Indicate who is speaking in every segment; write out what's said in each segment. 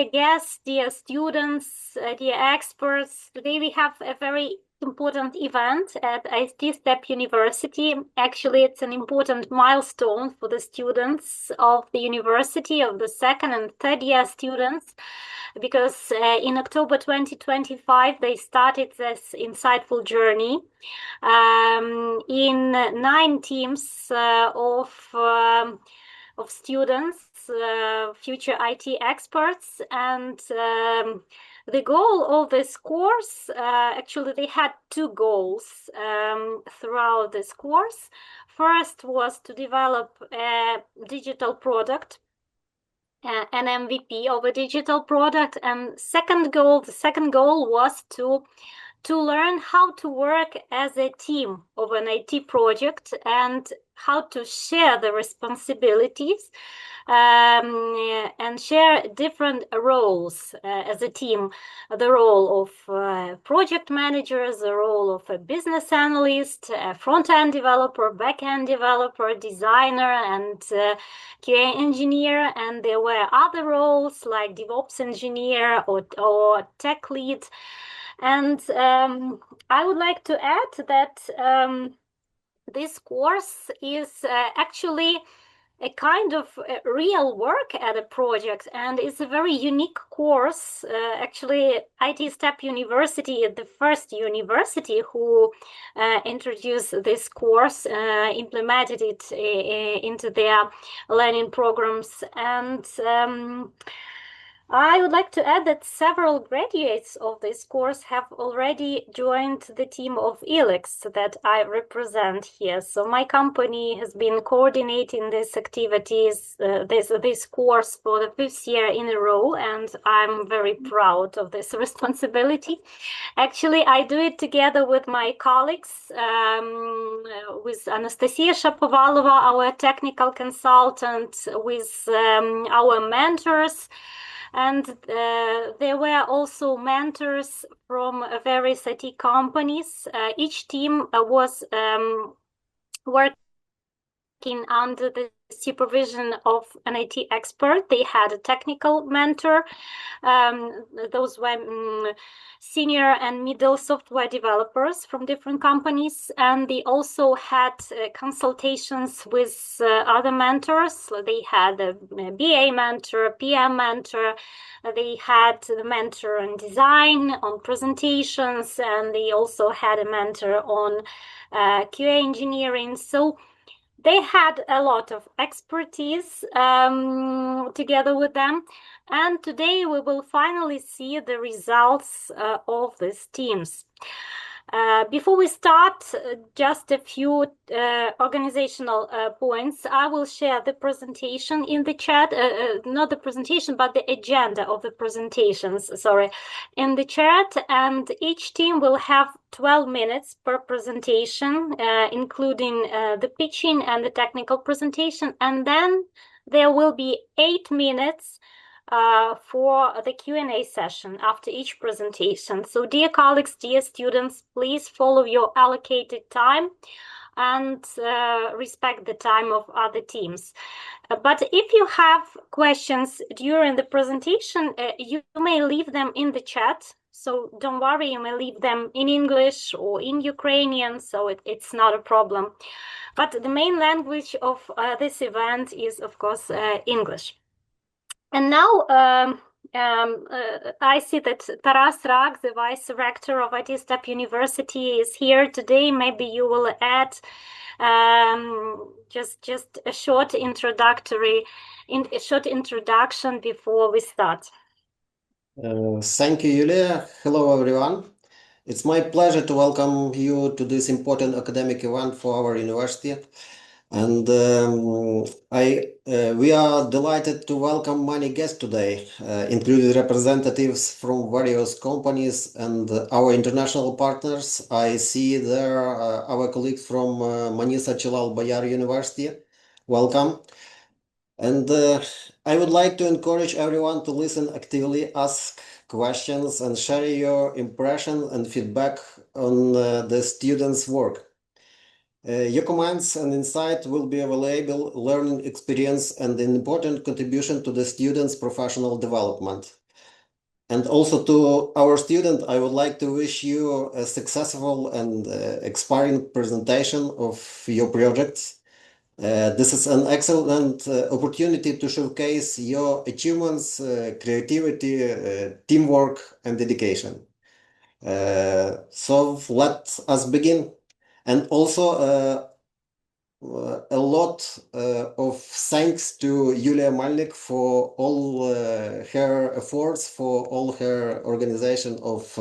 Speaker 1: dear guests, dear students, dear experts. Today we have a very important event at IT Step University. Actually, it's an important milestone for the students of the university, of the second and third year students, because in October 2025, they started this insightful journey in 9 teams of students, future IT experts, and the goal of this course, actually they had 2 goals throughout this course. First was to develop a digital product, an MVP of a digital product, and the second goal was to learn how to work as a team of an IT project and how to share the responsibilities and share different roles as a team. The role of project manager, the role of a business analyst, a front-end developer, back-end developer, designer, and QA engineer. And there were other roles like DevOps engineer or tech lead. And I would like to add that this course is actually a kind of real work at a project, and it's a very unique course. Actually, IT Step University is the first university who introduced this course, implemented it into their learning programs. And I would like to add that several graduates of this course have already joined the team of ELEX that I represent here. So my company has been coordinating these activities, this course for the 5th year in a row, and I'm very proud of this responsibility. Actually, I do it together with my colleagues, with Anastasia Shapovalova, our technical consultant, with our mentors. And there were also mentors from various IT companies. Each team was working under the supervision of an IT expert. They had a technical mentor. Those were senior and middle software developers from different companies, and they also had consultations with other mentors. They had a BA mentor, PM mentor. They had a mentor on design, on presentations, and they also had a mentor on QA engineering. So they had a lot of expertise together with them. And today we will finally see the results of these teams. Before we start, just a few organizational points. I will share the presentation in the chat, not the presentation, but the agenda of the presentations, in the chat. And each team will have 12 minutes per presentation, including the pitching and the technical presentation. And then there will be 8 minutes for the Q&A session after each presentation. So dear colleagues, dear students, please follow your allocated time and respect the time of other teams. But if you have questions during the presentation, you may leave them in the chat. So don't worry, you may leave them in English or in Ukrainian, so it's not a problem. But the main language of this event is, of course, English. And now I see that Taras Rak, the Vice Rector of IT Step University, is here today. Maybe you will add just a short introduction before we start.
Speaker 2: Thank you, Yulia. Hello, everyone. It's my pleasure to welcome you to this important academic event for our university. And we are delighted to welcome many guests today, including representatives from various companies and our international partners. I see there our colleagues from Manisa Chelal Bayar University. Welcome. And I would like to encourage everyone to listen actively, ask questions, and share your impression and feedback on the students' work. Your comments and insight will be a valuable learning experience and an important contribution to the students' professional development. And also to our student, I would like to wish you a successful and expiring presentation of your projects. This is an excellent opportunity to showcase your achievements, creativity, teamwork, and dedication. So let us begin. And also, a lot of thanks to Yulia Malnik for all her efforts, for all her organization of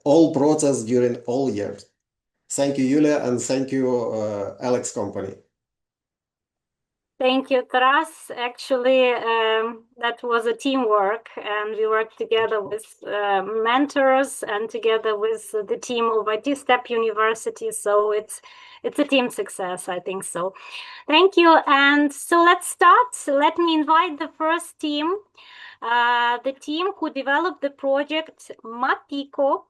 Speaker 2: all process during all years. Thank you, Yulia, and thank you, Alex Company.
Speaker 1: Thank you, Taras. Actually, that was a teamwork, and we worked together with mentors and together with the team of IT Step University. So it's a team success, I think so. Thank you. And so let's start. So let me invite the first team, the team who developed the project Mapiqo.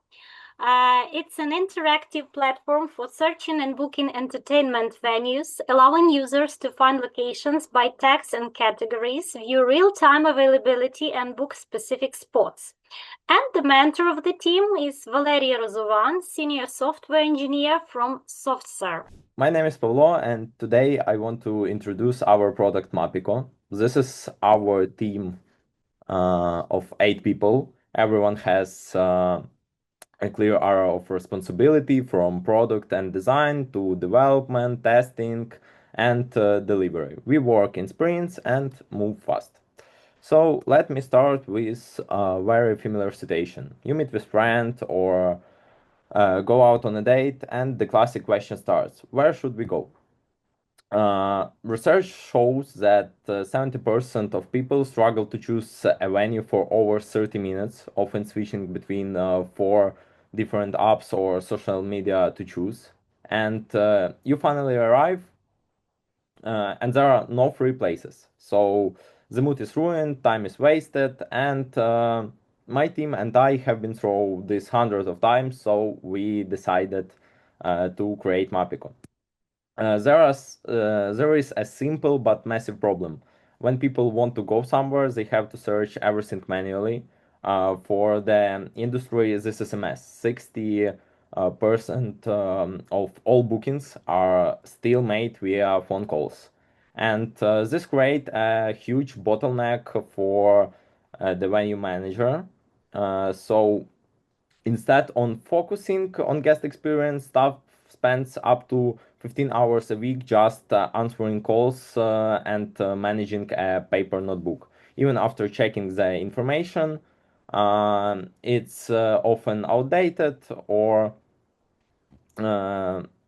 Speaker 1: It's an interactive platform for searching and booking entertainment venues, allowing users to find locations by tags and categories, view real-time availability, and book specific spots. And the mentor of the team is Valery Rozovan, Senior Software Engineer from SoftServe.
Speaker 3: My name is Pavlo, and today I want to introduce our product Mapiqo. This is our team of 8 people. Everyone has a clear area of responsibility from product and design to development, testing, and delivery. We work in sprints and move fast. So let me start with a very familiar situation. You meet with friend or go out on a date, and the classic question starts: where should we go? Research shows that 70% of people struggle to choose a venue for over 30 minutes, often switching between 4 different apps or social media to choose. And you finally arrive, and there are no free places. So the mood is ruined, time is wasted, and my team and I have been through this hundreds of times, so we decided to create Mapiqo. There is a simple but massive problem. When people want to go somewhere, they have to search everything manually. For the industry, this is a mess. 60% of all bookings are still made via phone calls. And this creates a huge bottleneck for the venue manager. So instead, on focusing on guest experience, staff spends up to 15 hours a week just answering calls and managing a paper notebook. Even after checking the information, it's often outdated, or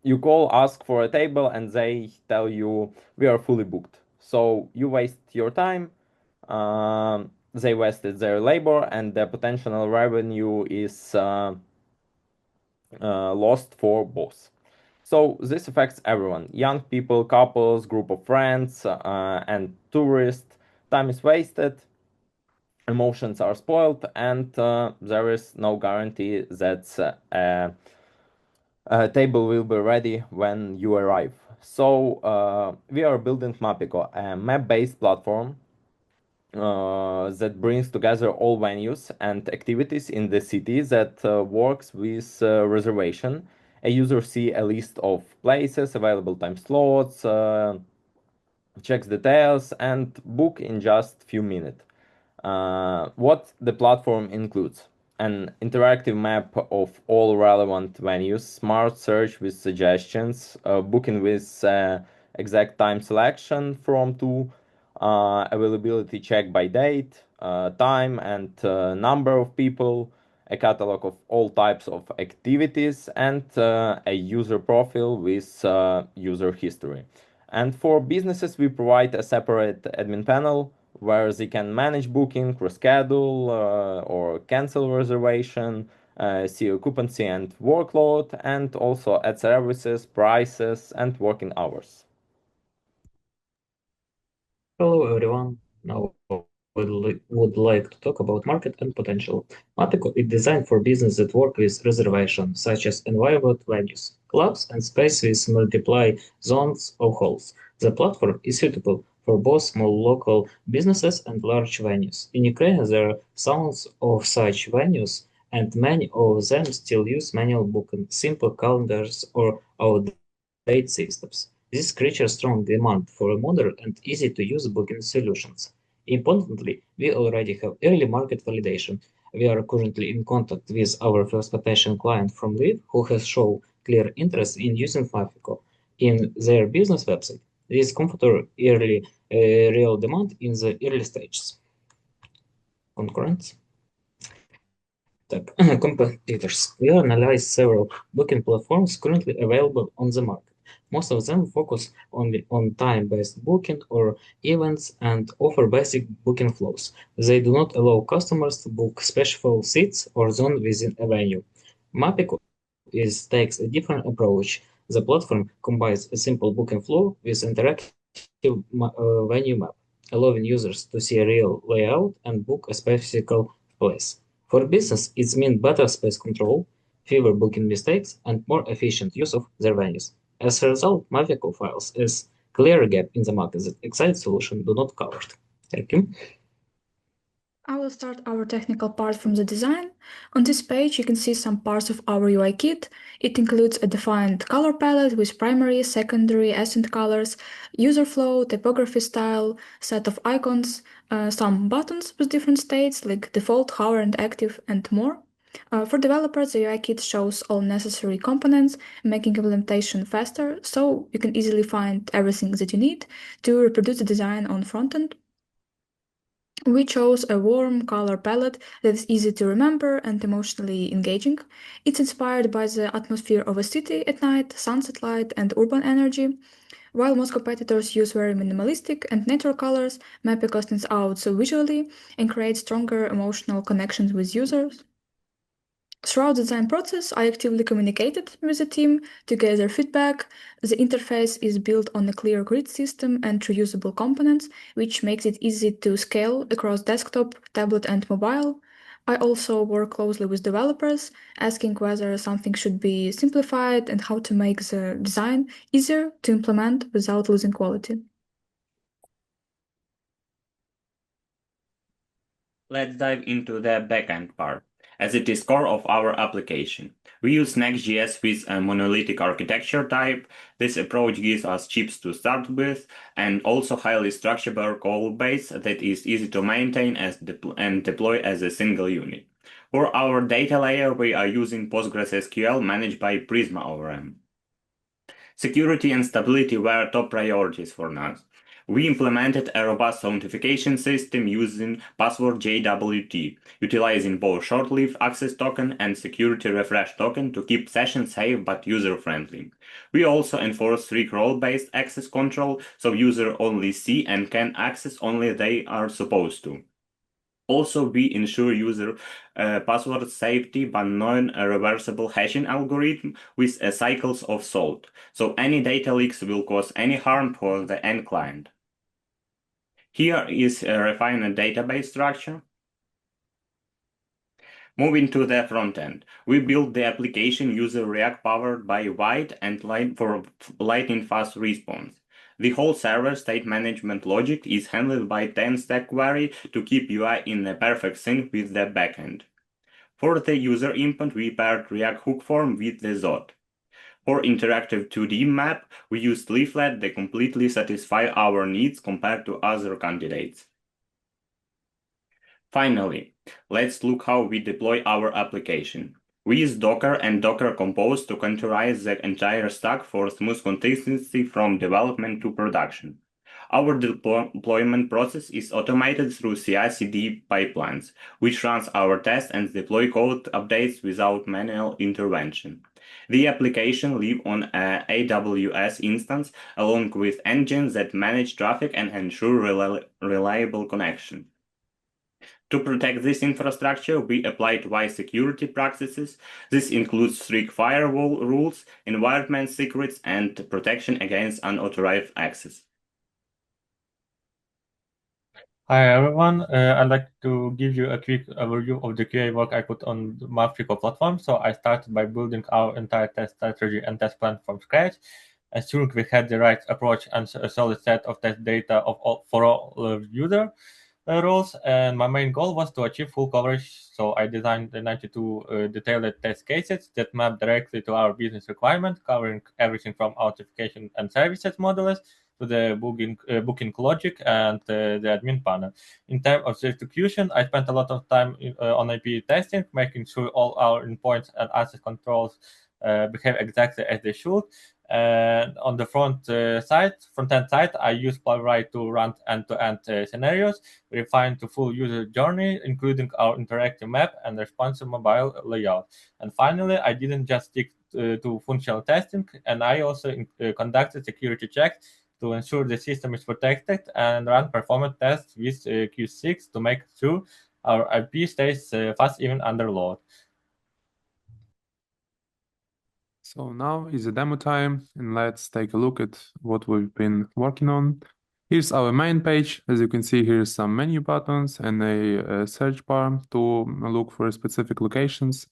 Speaker 3: you call, ask for a table, and they tell you we are fully booked. So you waste your time, they wasted their labor, and the potential revenue is lost for both. So this affects everyone: young people, couples, group of friends, and tourists. Time is wasted, emotions are spoiled, and there is no guarantee that a table will be ready when you arrive. So we are building Mapiqo, a map-based platform that brings together all venues and activities in the city that works with reservation. A user see a list of places, available time slots, checks details, and book in just few minutes. What the platform includes: an interactive map of all relevant venues, smart search with suggestions, booking with exact time selection from to availability check by date, time, and number of people, a catalog of all types of activities, and a user profile with user history. And for businesses, we provide a separate admin panel where they can manage booking, reschedule or cancel reservation, see occupancy and workload, and also add services, prices, and working hours.
Speaker 4: Hello everyone. Now would like to talk about market and potential. Mapiqo is designed for business that work with reservation, such as environment venues, clubs, and space with multiple zones or halls. The platform is suitable for both small local businesses and large venues. In Ukraine, there are thousands of such venues, and many of them still use manual booking, simple calendars, or outdated systems. This creates a strong demand for modern and easy-to-use booking solutions. Importantly, we already have early market validation. We are currently in contact with our first potential client from Lviv who has shown clear interest in using Mapiqo in their business website. This confirms early real demand in the early stages. Concurrents. Competitors. We analyze several booking platforms currently available on the market. Most of them focus only on time-based booking or events and offer basic booking flows. They do not allow customers to book special seats or zone within a venue. Mapiqo takes a different approach. The platform combines a simple booking flow with interactive venue map, allowing users to see a real layout and book a specific place. For business, it means better space control, fewer booking mistakes, and more efficient use of their venues. As a result, Mavico files is clear gap in the market that Excite solution do not cover. Thank you.
Speaker 5: I will start our technical part from the design. On this page, you can see some parts of our UI kit. It includes a defined color palette with primary, secondary, accent colors, user flow, typography style, set of icons, some buttons with different states like default, hover, and active, and more. For developers, the UI kit shows all necessary components, making implementation faster, so you can easily find everything that you need to reproduce the design on frontend. We chose a warm color palette that is easy to remember and emotionally engaging. It's inspired by the atmosphere of a city at night, sunset light, and urban energy. While most competitors use very minimalistic and neutral colors, Mapiqo stands out so visually and creates stronger emotional connections with users. Throughout the design process, I actively communicated with the team to gather feedback. The interface is built on a clear grid system and reusable components, which makes it easy to scale across desktop, tablet, and mobile. I also work closely with developers, asking whether something should be simplified and how to make the design easier to implement without losing quality.
Speaker 6: Let's dive into the backend part, as it is core of our application. We use Next.js with a monolithic architecture type. This approach gives us chips to start with and also highly structurable code base that is easy to maintain and deploy as a single unit. For our data layer, we are using PostgreSQL managed by Prisma ORM. Security and stability were top priorities for us. We implemented a robust authentication system using password JWT, utilizing both short-lived access token and security refresh token to keep sessions safe but user-friendly. We also enforce strict role-based access control, so users only see and can access only they are supposed to. Also, we ensure user password safety by non-reversible hashing algorithm with cycles of salt, so any data leaks will cause any harm for the end client. Here is a refined database structure. Moving to the front end, we built the application using React powered by White and Light for lightning fast response. The whole server state management logic is handled by 10-stack query to keep UI in a perfect sync with the backend. For the user input, we paired React hook form with the ZOT. For interactive 2D map, we used Leaflet that completely satisfy our needs compared to other candidates. Finally, let's look how we deploy our application. We use Docker and Docker Compose to containerize the entire stack for smooth consistency from development to production. Our deployment process is automated through CI/CD pipelines, which runs our tests and deploy code updates without manual intervention. The application lives on an AWS instance along with engines that manage traffic and ensure reliable connection. To protect this infrastructure, we applied wise security practices. This includes strict firewall rules, environment secrets, and protection against unauthorized access.
Speaker 7: Hi everyone, I'd like to give you a quick overview of the QA work I put on the Mapiqo platform. So I started by building our entire test strategy and test plan from scratch. ensuring we had the right approach and a solid set of test data for all user roles. And my main goal was to achieve full coverage, so I designed the 92 detailed test cases that map directly to our business requirement, covering everything from authentication and services modules to the booking logic and the admin panel. In terms of the execution, I spent a lot of time on AP testing, making sure all our endpoints and access controls behave exactly as they should. And on the front-end side, I use Playwright to run end-to-end scenarios, refined to full user journey, including our interactive map and responsive mobile layout. And finally, I didn't just stick to functional testing, and I also conducted security checks to ensure the system is protected and run performance tests with Q6 to make sure our IP stays fast even under load.
Speaker 8: So now is the demo time, and let's take a look at what we've been working on. Here's our main page. As you can see, here's some menu buttons and a search bar to look for specific locations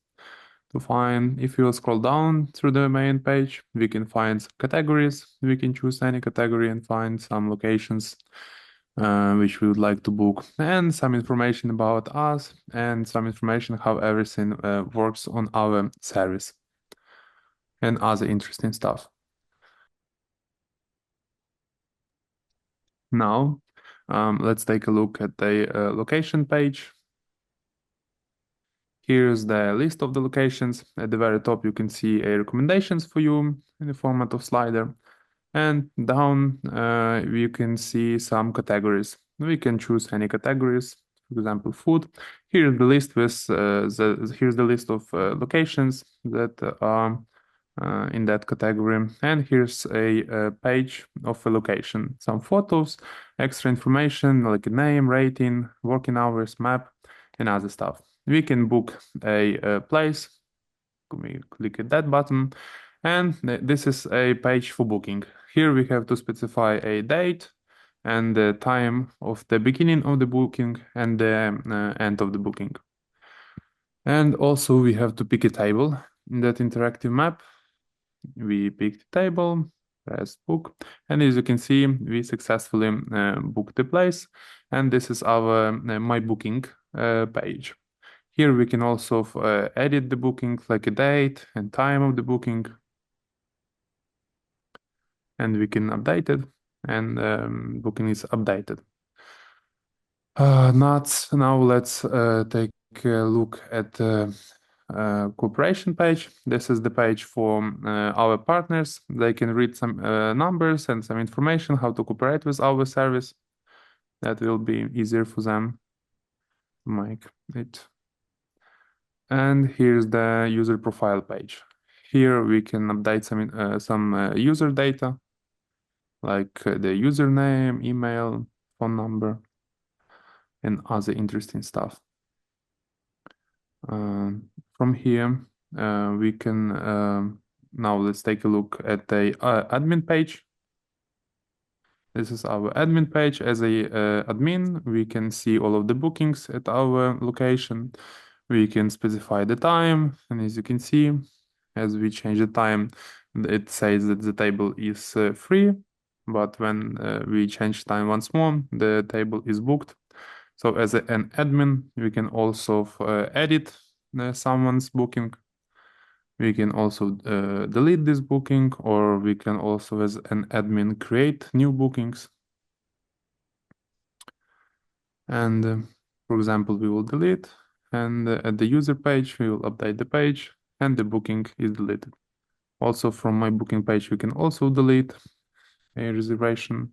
Speaker 8: to find. If you scroll down through the main page, we can find categories. We can choose any category and find some locations which we would like to book, and some information about us and some information how everything works on our service and other interesting stuff. Now, let's take a look at the location page. Here's the list of the locations. At the very top, you can see a recommendations for you in the format of slider. And down, you can see some categories. We can choose any categories, for example, food. Here's the list with here's the list of locations that are in that category. And here's a page of a location, some photos, extra information like a name, rating, working hours, map, and other stuff. We can book a place. We click at that button, and this is a page for booking. Here we have to specify a date and the time of the beginning of the booking and the end of the booking. And also we have to pick a table in that interactive map. We pick the table, press book, and as you can see, we successfully booked the place. And this is our my booking page. Here we can also edit the booking, like a date and time of the booking. And we can update it, and booking is updated. Now let's take a look at the cooperation page. This is the page for our partners. They can read some numbers and some information how to cooperate with our service. That will be easier for them to make it. And here's the user profile page. Here we can update some user data, like the username, email, phone number, and other interesting stuff. From here, we can now let's take a look at the admin page. This is our admin page. As a admin, we can see all of the bookings at our location. We can specify the time, and as you can see, as we change the time, it says that the table is free, but when we change time once more, the table is booked. So as an admin, we can also edit someone's booking. We can also delete this booking, or we can also, as an admin, create new bookings. And for example, we will delete, and at the user page, we will update the page, and the booking is deleted. Also, from my booking page, we can also delete a reservation.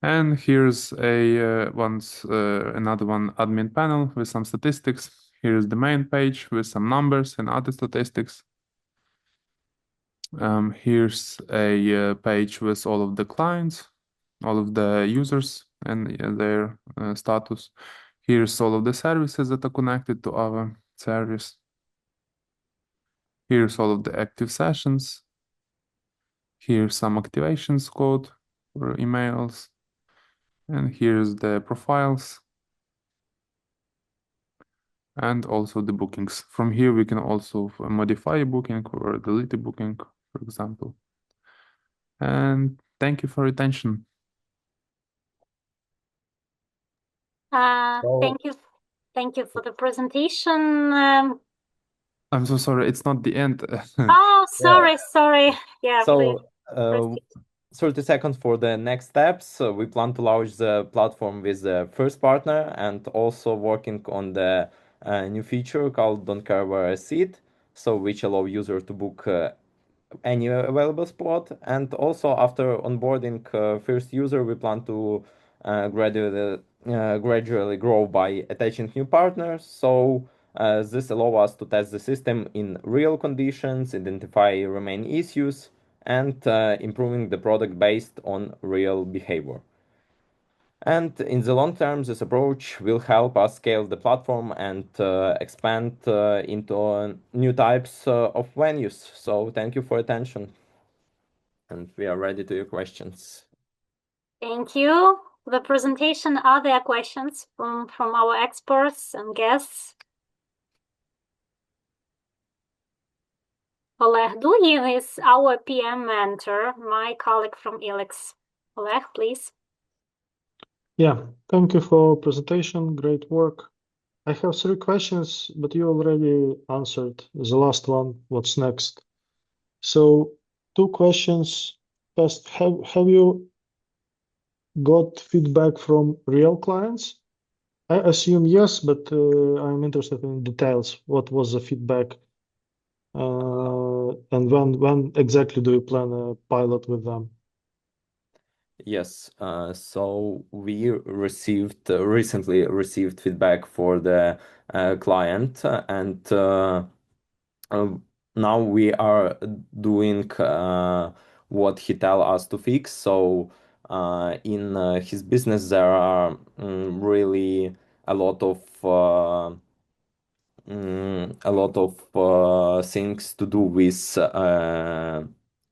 Speaker 8: And here's another one admin panel with some statistics. Here's the main page with some numbers and other statistics. Here's a page with all of the clients, all of the users and their status. Here's all of the services that are connected to our service. Here's all of the active sessions. Here's some activations code for emails. And here's the profiles. And also the bookings. From here, we can also modify a booking or delete a booking, for example. And thank you for your attention.
Speaker 1: Thank you for the presentation.
Speaker 8: I'm so sorry, it's not the end.
Speaker 1: Oh, sorry. Yeah, please.
Speaker 3: So, 30 seconds for the next steps. We plan to launch the platform with the first partner and also working on the new feature called Don't Care Where I Sit, so which allow user to book any available spot. And also after onboarding first user, we plan to gradually grow by attaching new partners. So this allows us to test the system in real conditions, identify remaining issues, and improving the product based on real behavior. And in the long term, this approach will help us scale the platform and expand into new types of venues. So thank you for attention. And we are ready to your questions.
Speaker 1: Thank you for the presentation. Are there questions from our experts and guests? Oleg Dugin is our PM mentor, my colleague from Elix. Oleg, please.
Speaker 9: Yeah, thank you for presentation. Great work. I have three questions, but you already answered the last one. What's next? So, two questions. First, have you got feedback from real clients? I assume yes, but I'm interested in details. What was the feedback? And when exactly do you plan a pilot with them?
Speaker 3: Yes, so we recently received feedback for the client, and now we are doing what he tell us to fix. So in his business, there are really a lot of things to do with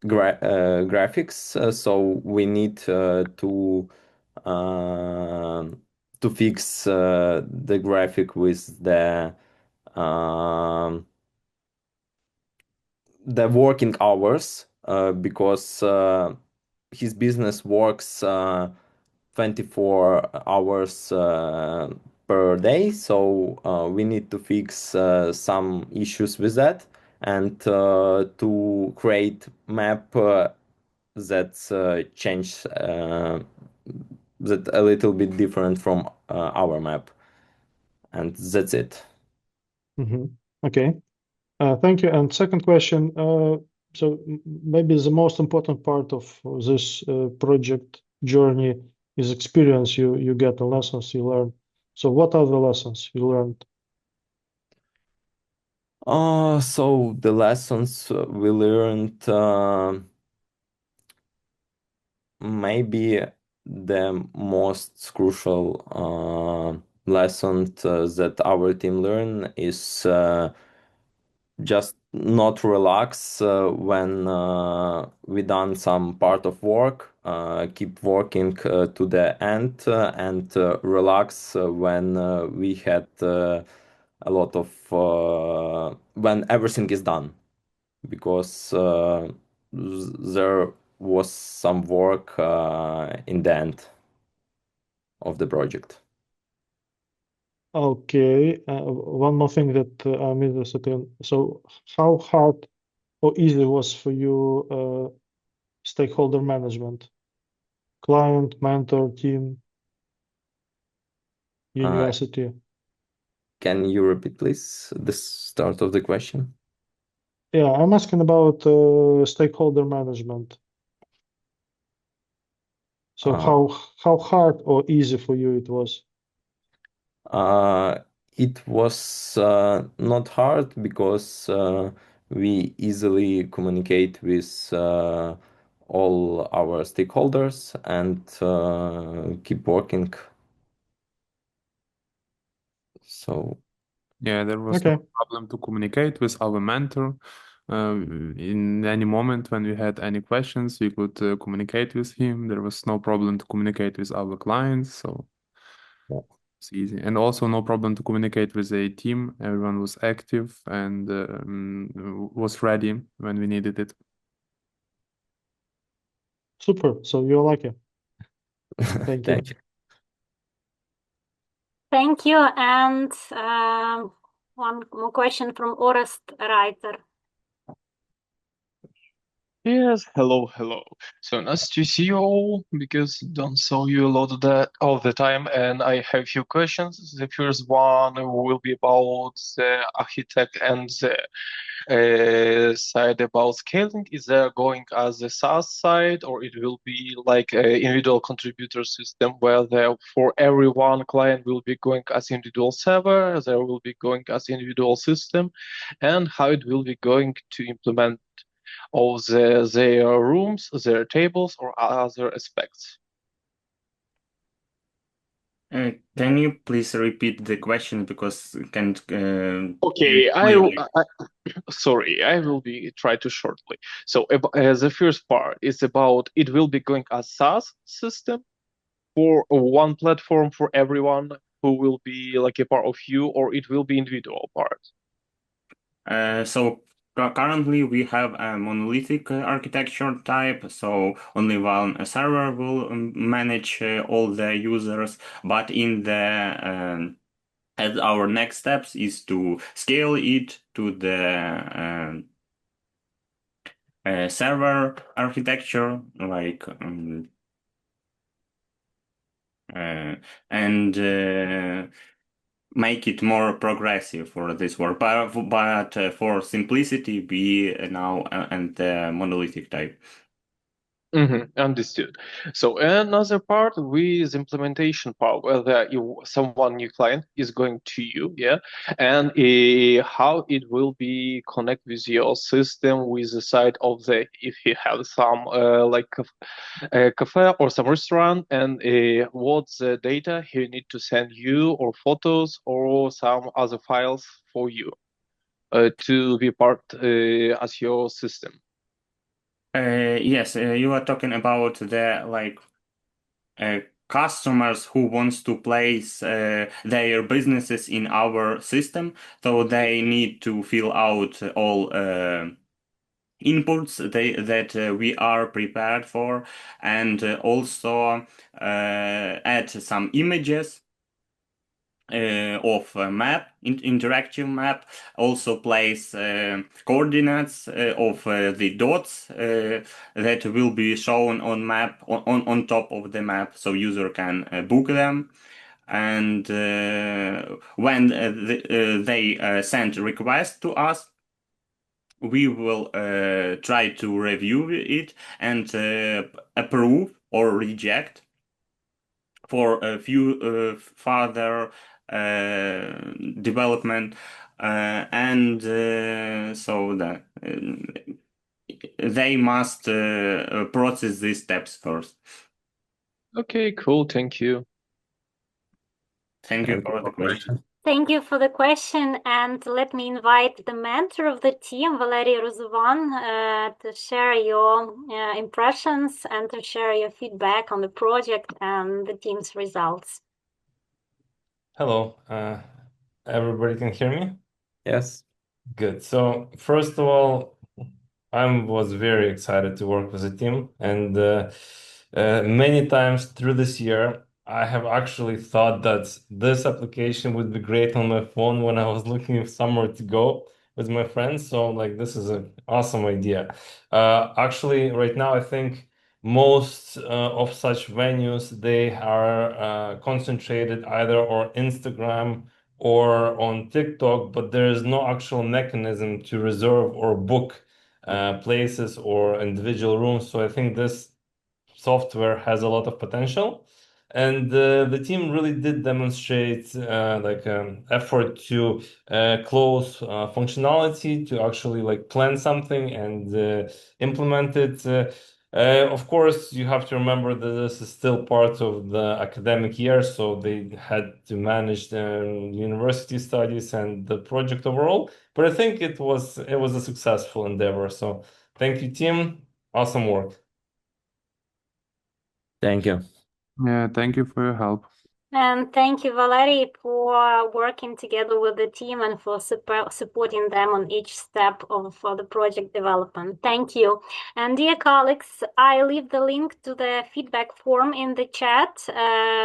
Speaker 3: graphics. So we need to fix the graphic with the working hours because his business works 24 hours per day, so we need to fix some issues with that and to create map that's change that a little bit different from our map, and that's it.
Speaker 9: Okay. Thank you. And second question, so maybe the most important part of this project journey is experience you get and lessons you learn. So what are the lessons you learned?
Speaker 3: So the lessons we learned, maybe the most crucial lesson that our team learn is just not relax when we done some part of work, keep working to the end and relax when we had a lot of when everything is done, because there was some work in the end of the project.
Speaker 9: Okay. One more thing that I'm interested in. So how hard or easy was for you stakeholder management? Client, mentor, team, university?
Speaker 3: Can you repeat, please, the start of the question?
Speaker 9: Yeah, I'm asking about stakeholder management. So how hard or easy for you it was?
Speaker 3: It was not hard because we easily communicate with all our stakeholders and keep working. So
Speaker 8: yeah, there was
Speaker 9: Okay.
Speaker 8: no problem to communicate with our mentor. In any moment when we had any questions, we could communicate with him. There was no problem to communicate with our clients, so it's easy. And also no problem to communicate with the team. Everyone was active and was ready when we needed it.
Speaker 9: Super. So you're lucky. Thank you.
Speaker 3: Thank you.
Speaker 1: Thank you. And one more question from Orest Reiter.
Speaker 10: Yes, hello, hello. So nice to see you all because don't saw you a lot of that all the time, and I have few questions. The first one will be about the architect and the side about scaling. Is there going as a SaaS side, or it will be like an individual contributor system where there for every one client will be going as individual server, there will be going as individual system, and how it will be going to implement all their rooms, their tables, or other aspects.
Speaker 6: Can you please repeat the question because can't
Speaker 10: Okay,
Speaker 6: clearly.
Speaker 10: Sorry, I will be try to shortly. So the first part is about it will be going as SaaS system for one platform for everyone who will be like a part of you, or it will be individual part.
Speaker 6: So currently we have a monolithic architecture type, so only one server will manage all the users, but in the as our next steps is to scale it to the server architecture, like and make it more progressive for this work. But for simplicity, we now and the monolithic type.
Speaker 10: Understood. So another part with implementation part, whether someone new client is going to you, yeah, and how it will be connect with your system with the side of the if you have some like a cafe or some restaurant, and what the data he need to send you or photos or some other files for you to be part as your system.
Speaker 6: Yes, you are talking about the like customers who wants to place their businesses in our system, so they need to fill out all inputs that we are prepared for, and also add some images of a map, interactive map, also place coordinates of the dots that will be shown on map on top of the map, so user can book them. And when they send request to us, we will try to review it and approve or reject for a few further development, and so that they must process these steps first.
Speaker 10: Okay, cool. Thank you.
Speaker 6: Thank you for the question.
Speaker 1: Thank you for the question, and let me invite the mentor of the team, Valery Ruzovan, to share your impressions and to share your feedback on the project and the team's results.
Speaker 11: Hello, everybody can hear me?
Speaker 3: Yes.
Speaker 11: Good. So first of all, I was very excited to work with the team, and many times through this year, I have actually thought that this application would be great on my phone when I was looking somewhere to go with my friends. So like this is an awesome idea. Actually, right now I think most of such venues they are concentrated either on Instagram or on TikTok, but there is no actual mechanism to reserve or book places or individual rooms. So I think this software has a lot of potential, and the team really did demonstrate like effort to close functionality to actually like plan something and implement it. Of course, you have to remember that this is still part of the academic year, so they had to manage the university studies and the project overall. But I think it was a successful endeavor. So thank you, team. Awesome work.
Speaker 3: Thank you.
Speaker 8: Yeah, thank you for your help.
Speaker 1: And thank you, Valerie, for working together with the team and for supporting them on each step of the project development. Thank you. And dear colleagues, I leave the link to the feedback form in the chat.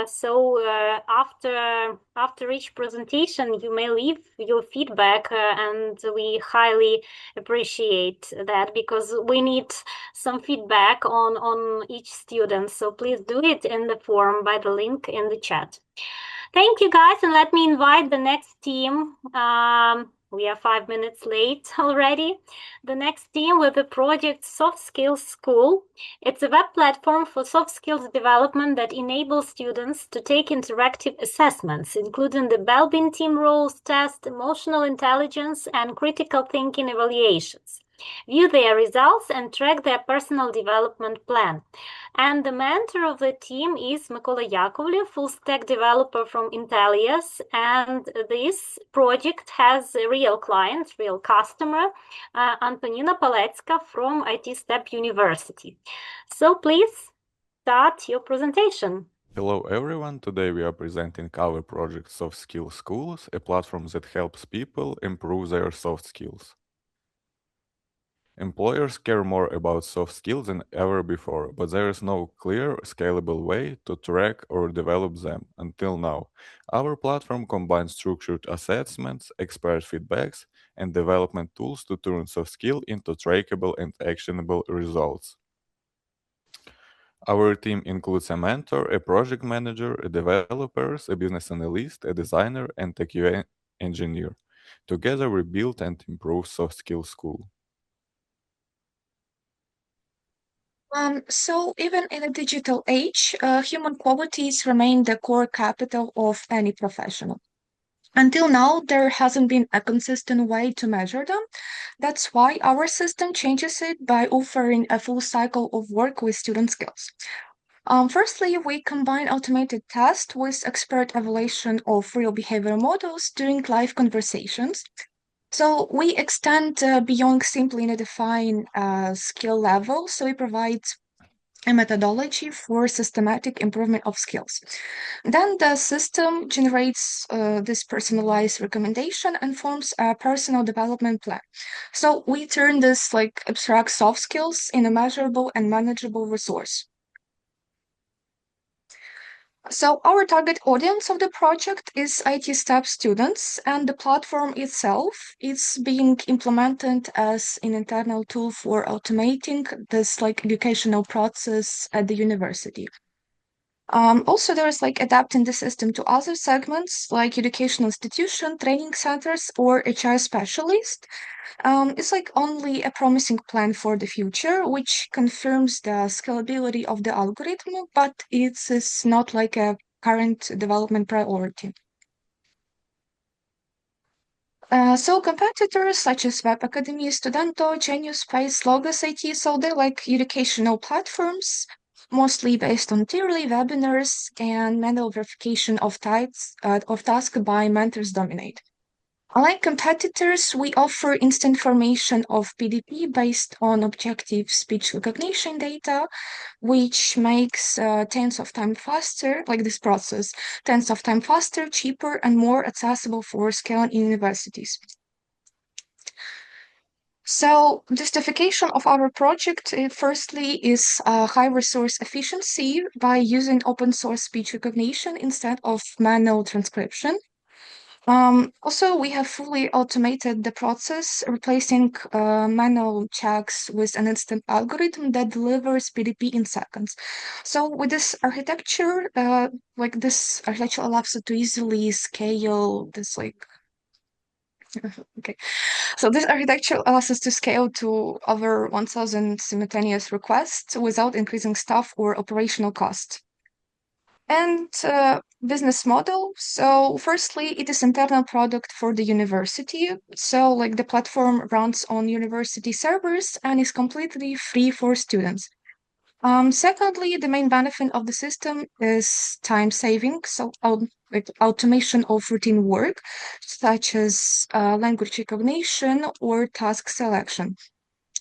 Speaker 1: So after each presentation, you may leave your feedback, and we highly appreciate that because we need some feedback on each student. So please do it in the form by the link in the chat. Thank you, guys, and let me invite the next team. We are 5 minutes late already. The next team with the project Soft Skills School. It's a web platform for soft skills development that enables students to take interactive assessments, including the Belbin team roles test, emotional intelligence, and critical thinking evaluations. View their results and track their personal development plan. And the mentor of the team is Mykola Yakovlev, full stack developer from Intellias. And this project has a real client, real customer, Antonina Palecka from IT Step University. So please start your presentation.
Speaker 12: Hello everyone, today we are presenting our project Soft Skills Schools, a platform that helps people improve their soft skills. Employers care more about soft skills than ever before, but there is no clear, scalable way to track or develop them until now. Our platform combines structured assessments, expert feedbacks, and development tools to turn soft skill into trackable and actionable results. Our team includes a mentor, a project manager, a developer, a business analyst, a designer, and a QA engineer. Together we build and improve Soft Skills School.
Speaker 13: So even in a digital age, human qualities remain the core capital of any professional. Until now, there hasn't been a consistent way to measure them. That's why our system changes it by offering a full cycle of work with student skills. Firstly, we combine automated tests with expert evaluation of real behavior models during live conversations. So we extend beyond simply define skill level. So we provide a methodology for systematic improvement of skills. Then the system generates this personalized recommendation and forms a personal development plan. So we turn this like abstract soft skills in a measurable and manageable resource. So our target audience of the project is IT STEP students, and the platform itself is being implemented as an internal tool for automating this like educational process at the university. Also, there is like adapting the system to other segments like educational institution, training centers, or HR specialist. It's like only a promising plan for the future, which confirms the scalability of the algorithm, but it's not like a current development priority. So competitors such as Web Academy, Studento, Genius Space, Logos IT, so they're like educational platforms, mostly based on yearly webinars and manual verification of tasks by mentors dominate. Unlike competitors, we offer instant formation of PDP based on objective speech recognition data, which makes tens of times faster, like this process, tens of times faster, cheaper, and more accessible for scaling in universities. So justification of our project, firstly, is high resource efficiency by using open source speech recognition instead of manual transcription. Also, we have fully automated the process, replacing manual checks with an instant algorithm that delivers PDP in seconds. So with this architecture, this architecture allows us to easily scale this okay. So this architecture allows us to scale to over 1,000 simultaneous requests without increasing staff or operational costs. And business model. So firstly, it is internal product for the university. So like the platform runs on university servers and is completely free for students. Secondly, the main benefit of the system is time saving. So like automation of routine work, such as language recognition or task selection.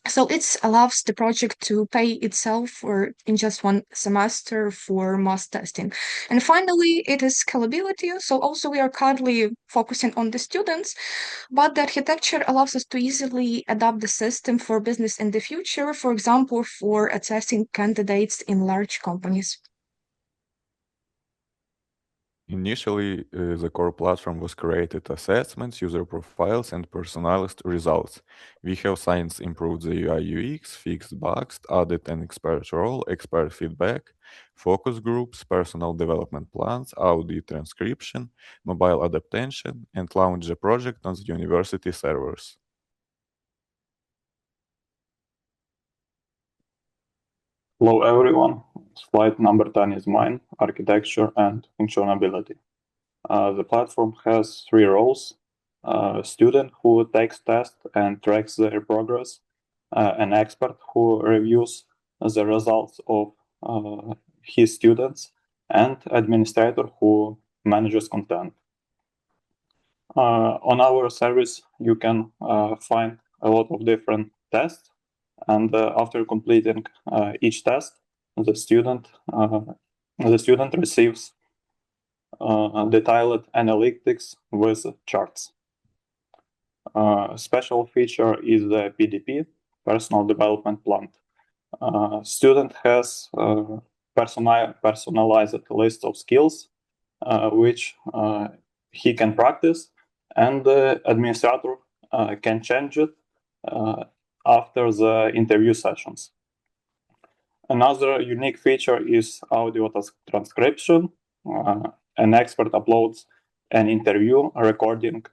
Speaker 13: So it allows the project to pay itself for in just one semester for mass testing. And finally, it is scalability. So also we are currently focusing on the students, but the architecture allows us to easily adapt the system for business in the future, for example, for assessing candidates in large companies.
Speaker 12: Initially, the core platform was created assessments, user profiles, and personalized results. We have since improved the UI UX, fixed bugs, added an expert role, expert feedback, focus groups, personal development plans, audio transcription, mobile adaptation, and launched the project on the university servers.
Speaker 14: Hello everyone, slide number 10 is mine, architecture and functionality. The platform has three roles: a student who takes tests and tracks their progress, an expert who reviews the results of his students, and administrator who manages content. On our service, you can find a lot of different tests, and after completing each test, the student receives detailed analytics with charts. Special feature is the PDP, personal development plan. Student has personalized list of skills which he can practice, and the administrator can change it after the interview sessions. Another unique feature is audio transcription. An expert uploads an interview recording.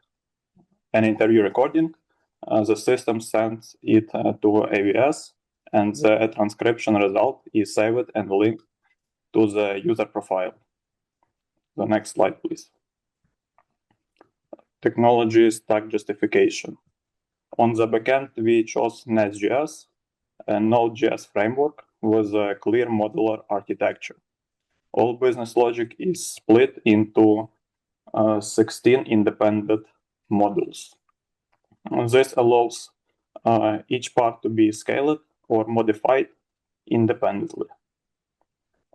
Speaker 14: The system sends it to AWS, and the transcription result is saved and linked to the user profile. The next slide, please. Technology stack justification. On the backend, we chose Nest.js and Node.js framework with a clear modular architecture. All business logic is split into 16 independent modules. This allows each part to be scaled or modified independently.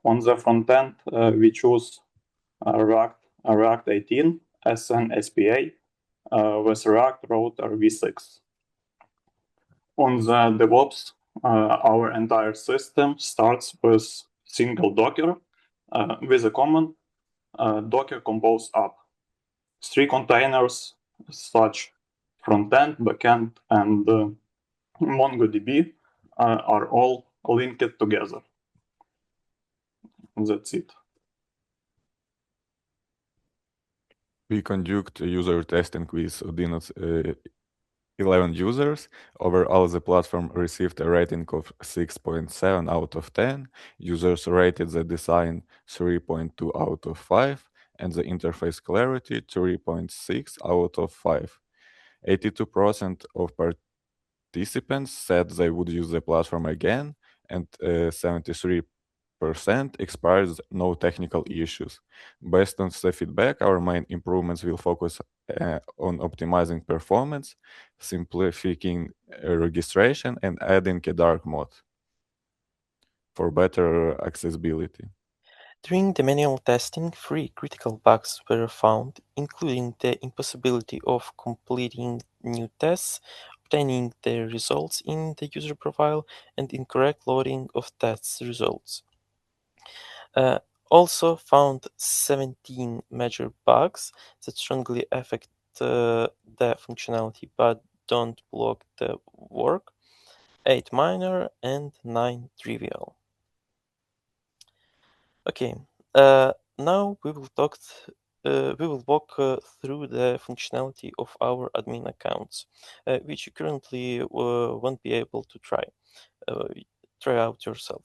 Speaker 14: On the front end, we choose React 18 as an SPA with React Router v6. On the DevOps, our entire system starts with single Docker with a common Docker Compose app. Three containers such front-end, backend, and MongoDB are all linked together. That's it.
Speaker 12: We conduct user testing with 11 users. Overall, the platform received a rating of 6.7 out of 10. Users rated the design 3.2 out of 5 and the interface clarity 3.6 out of 5. 82% of participants said they would use the platform again, and 73% expressed no technical issues. Based on the feedback, our main improvements will focus on optimizing performance, simplifying registration, and adding a dark mode for better accessibility.
Speaker 15: During the manual testing, 3 critical bugs were found, including the impossibility of completing new tests, obtaining the results in the user profile, and incorrect loading of test results. Also found 17 major bugs that strongly affect the functionality but don't block the work, 8 minor and 9 trivial. Okay, now we will walk through the functionality of our admin accounts, which you currently won't be able to try out yourself.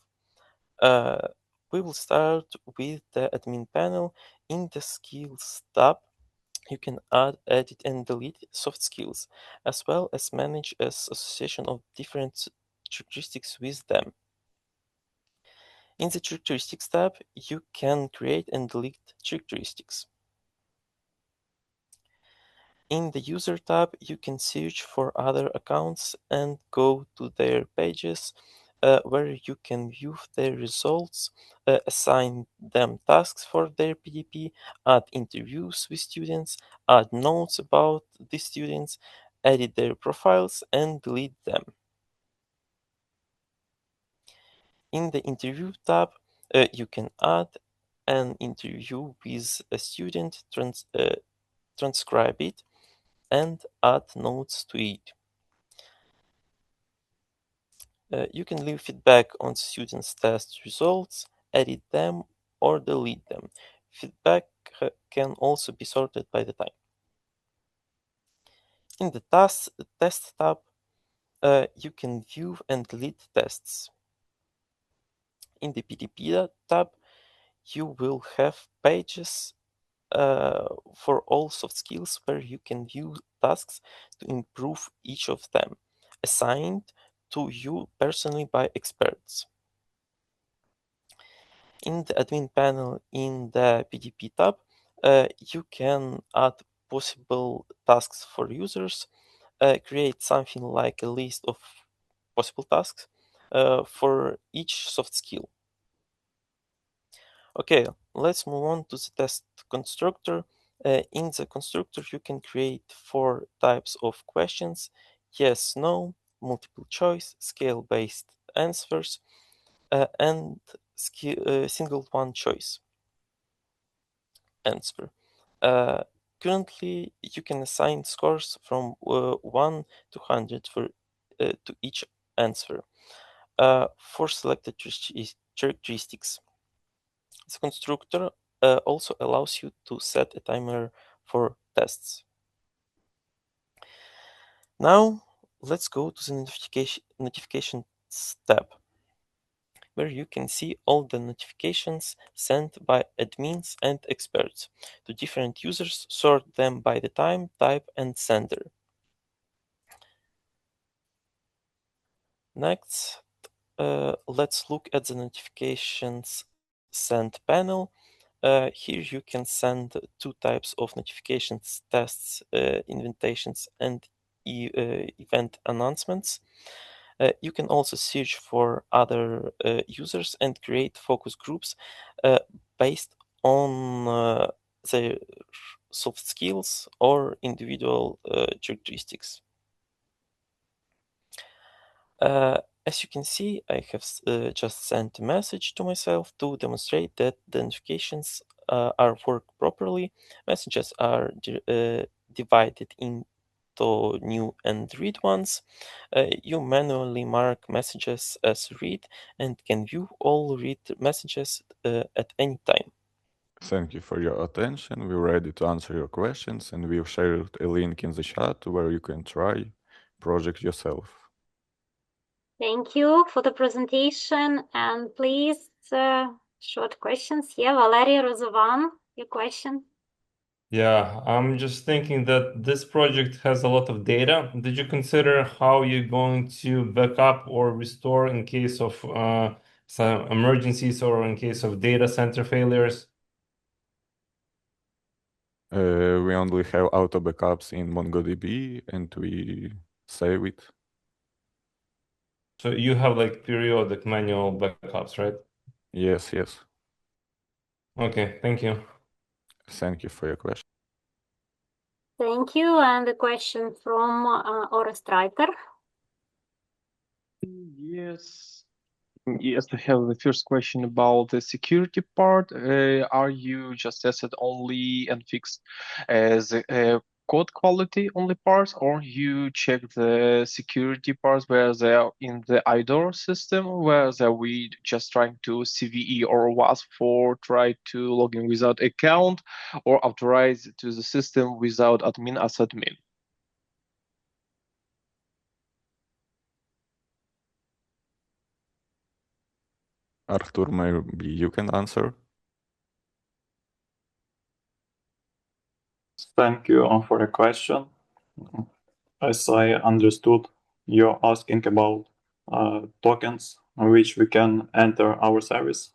Speaker 15: We will start with the admin panel. In the skills tab, you can add, edit, and delete soft skills, as well as manage an association of different characteristics with them. In the characteristics tab, you can create and delete characteristics. In the User tab, you can search for other accounts and go to their pages where you can view their results, assign them tasks for their PDP, add interviews with students, add notes about the students, edit their profiles, and delete them. In the Interview tab, you can add an interview with a student, transcribe it, and add notes to it. You can leave feedback on students' test results, edit them, or delete them. Feedback can also be sorted by the time. In the Test tab, you can view and delete tests. In the PDP tab, you will have pages for all soft skills where you can view tasks to improve each of them, assigned to you personally by experts. In the admin panel in the PDP tab, you can add possible tasks for users, create something like a list of possible tasks for each soft skill. Okay, let's move on to the test constructor. In the constructor, you can create 4 types of questions: yes, no, multiple choice, scale-based answers, and single one choice answer. Currently, you can assign scores from 1 to 100 to each answer for selected characteristics. The constructor also allows you to set a timer for tests. Now, let's go to the notifications tab, where you can see all the notifications sent by admins and experts to different users, sort them by the time, type, and sender. Next, let's look at the notifications sent panel. Here you can send 2 types of notifications: tests, invitations, and event announcements. You can also search for other users and create focus groups based on their soft skills or individual characteristics. As you can see, I have just sent a message to myself to demonstrate that the notifications are work properly. Messages are divided into new and read ones. You manually mark messages as read and can view all read messages at any time.
Speaker 12: Thank you for your attention. We're ready to answer your questions, and we've shared a link in the chat where you can try project yourself.
Speaker 1: Thank you for the presentation, and please, short questions. Yeah, Valeria Rozovan, your question.
Speaker 11: Yeah, I'm just thinking that this project has a lot of data. Did you consider how you're going to back up or restore in case of some emergencies or in case of data center failures?
Speaker 12: We only have auto backups in MongoDB, and we save it.
Speaker 11: So you have like periodic manual backups, right?
Speaker 12: Yes.
Speaker 11: Okay, thank you.
Speaker 12: Thank you for your question.
Speaker 1: Thank you. And a question from Orest Reiter.
Speaker 10: Yes, I have the first question about the security part. Are you just tested only and fixed as code quality only parts, or you check the security parts where they are in the IDOR system, where we just trying to CVE or WASP for try to log in without account or authorize to the system without admin as admin?
Speaker 12: Arthur, maybe you can answer.
Speaker 14: Thank you for the question. As I understood, you're asking about tokens on which we can enter our service,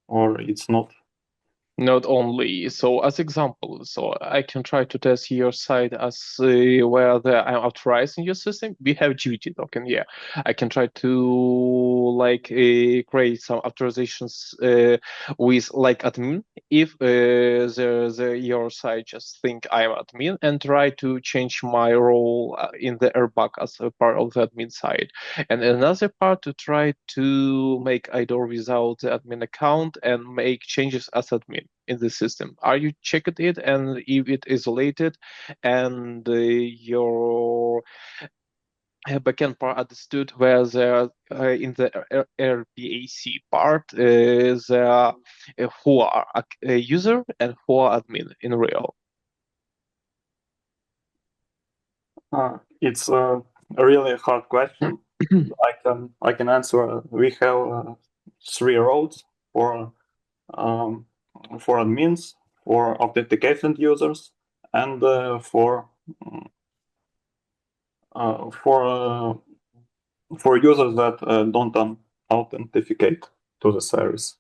Speaker 14: or it's not?
Speaker 10: Not only. So as example, so I can try to test your site as whether I'm authorized in your system. We have duty token, yeah. I can try to like create some authorizations with like admin if your site just think I'm admin and try to change my role in the airbag as a part of the admin side. And another part to try to make IDOR without the admin account and make changes as admin in the system. Are you checked it and if it isolated and your backend part understood where the in the RBAC part is who are a user and who are admin in real?
Speaker 14: It's a really hard question. I can answer. We have 3 roles for admins, for authentication users, and for users that don't authenticate to the service.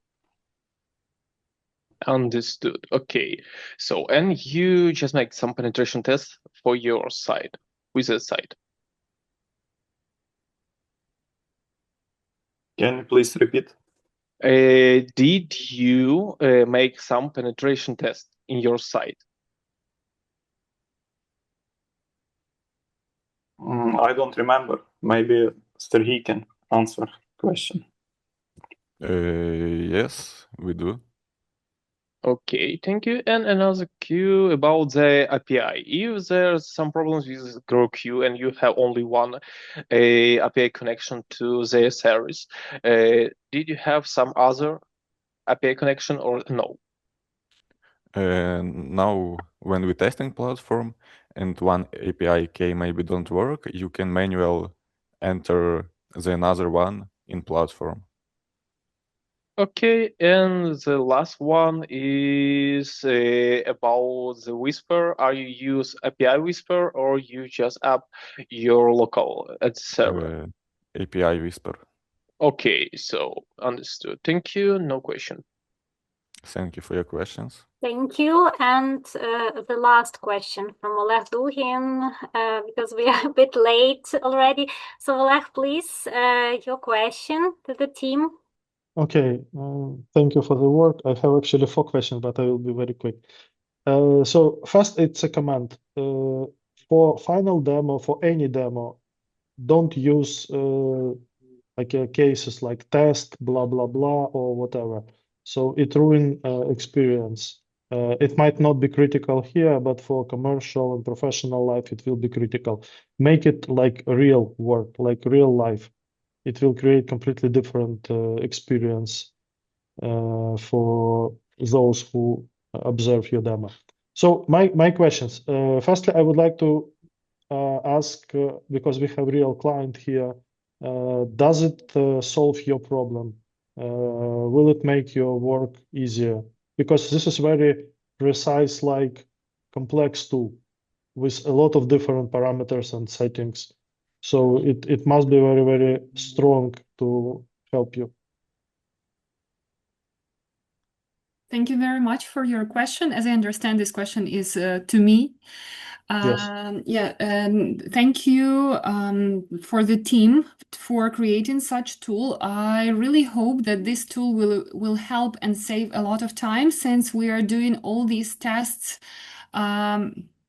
Speaker 10: Understood. Okay. So, and you just make some penetration tests for your site, with the site.
Speaker 14: Can you please repeat?
Speaker 10: Did you make some penetration tests in your site?
Speaker 14: I don't remember. Maybe Sergey can answer question.
Speaker 12: Yes, we do.
Speaker 10: Okay, thank you. And another queue about the API. If there's some problems with Grow queue and you have only one API connection to the service, did you have some other API connection or no?
Speaker 12: Now, when we testing platform and one API key maybe don't work, you can manually enter the another one in platform.
Speaker 10: Okay, and the last one is about the Whisper. Are you use API Whisper or you just app your local at the server?
Speaker 12: API Whisper.
Speaker 10: Okay, so understood. Thank you. No question.
Speaker 12: Thank you for your questions.
Speaker 1: Thank you. And the last question from Oleg Duhin, because we are a bit late already. So Oleg, please, your question to the team.
Speaker 9: Okay, thank you for the work. I have actually 4 questions, but I will be very quick. So first, it's a command. For final demo, for any demo, don't use cases like test, blah, blah, blah, or whatever. So it ruin experience. It might not be critical here, but for commercial and professional life, it will be critical. Make it like real work, like real life. It will create completely different experience for those who observe your demo. So my questions. Firstly, I would like to ask, because we have real client here, does it solve your problem? Will it make your work easier? Because this is very precise, like complex tool with a lot of different parameters and settings. So it must be very, very strong to help you.
Speaker 16: Thank you very much for your question. As I understand, this question is to me.
Speaker 9: Yes.
Speaker 16: Thank you for the team for creating such tool. I really hope that this tool will help and save a lot of time, since we are doing all these tests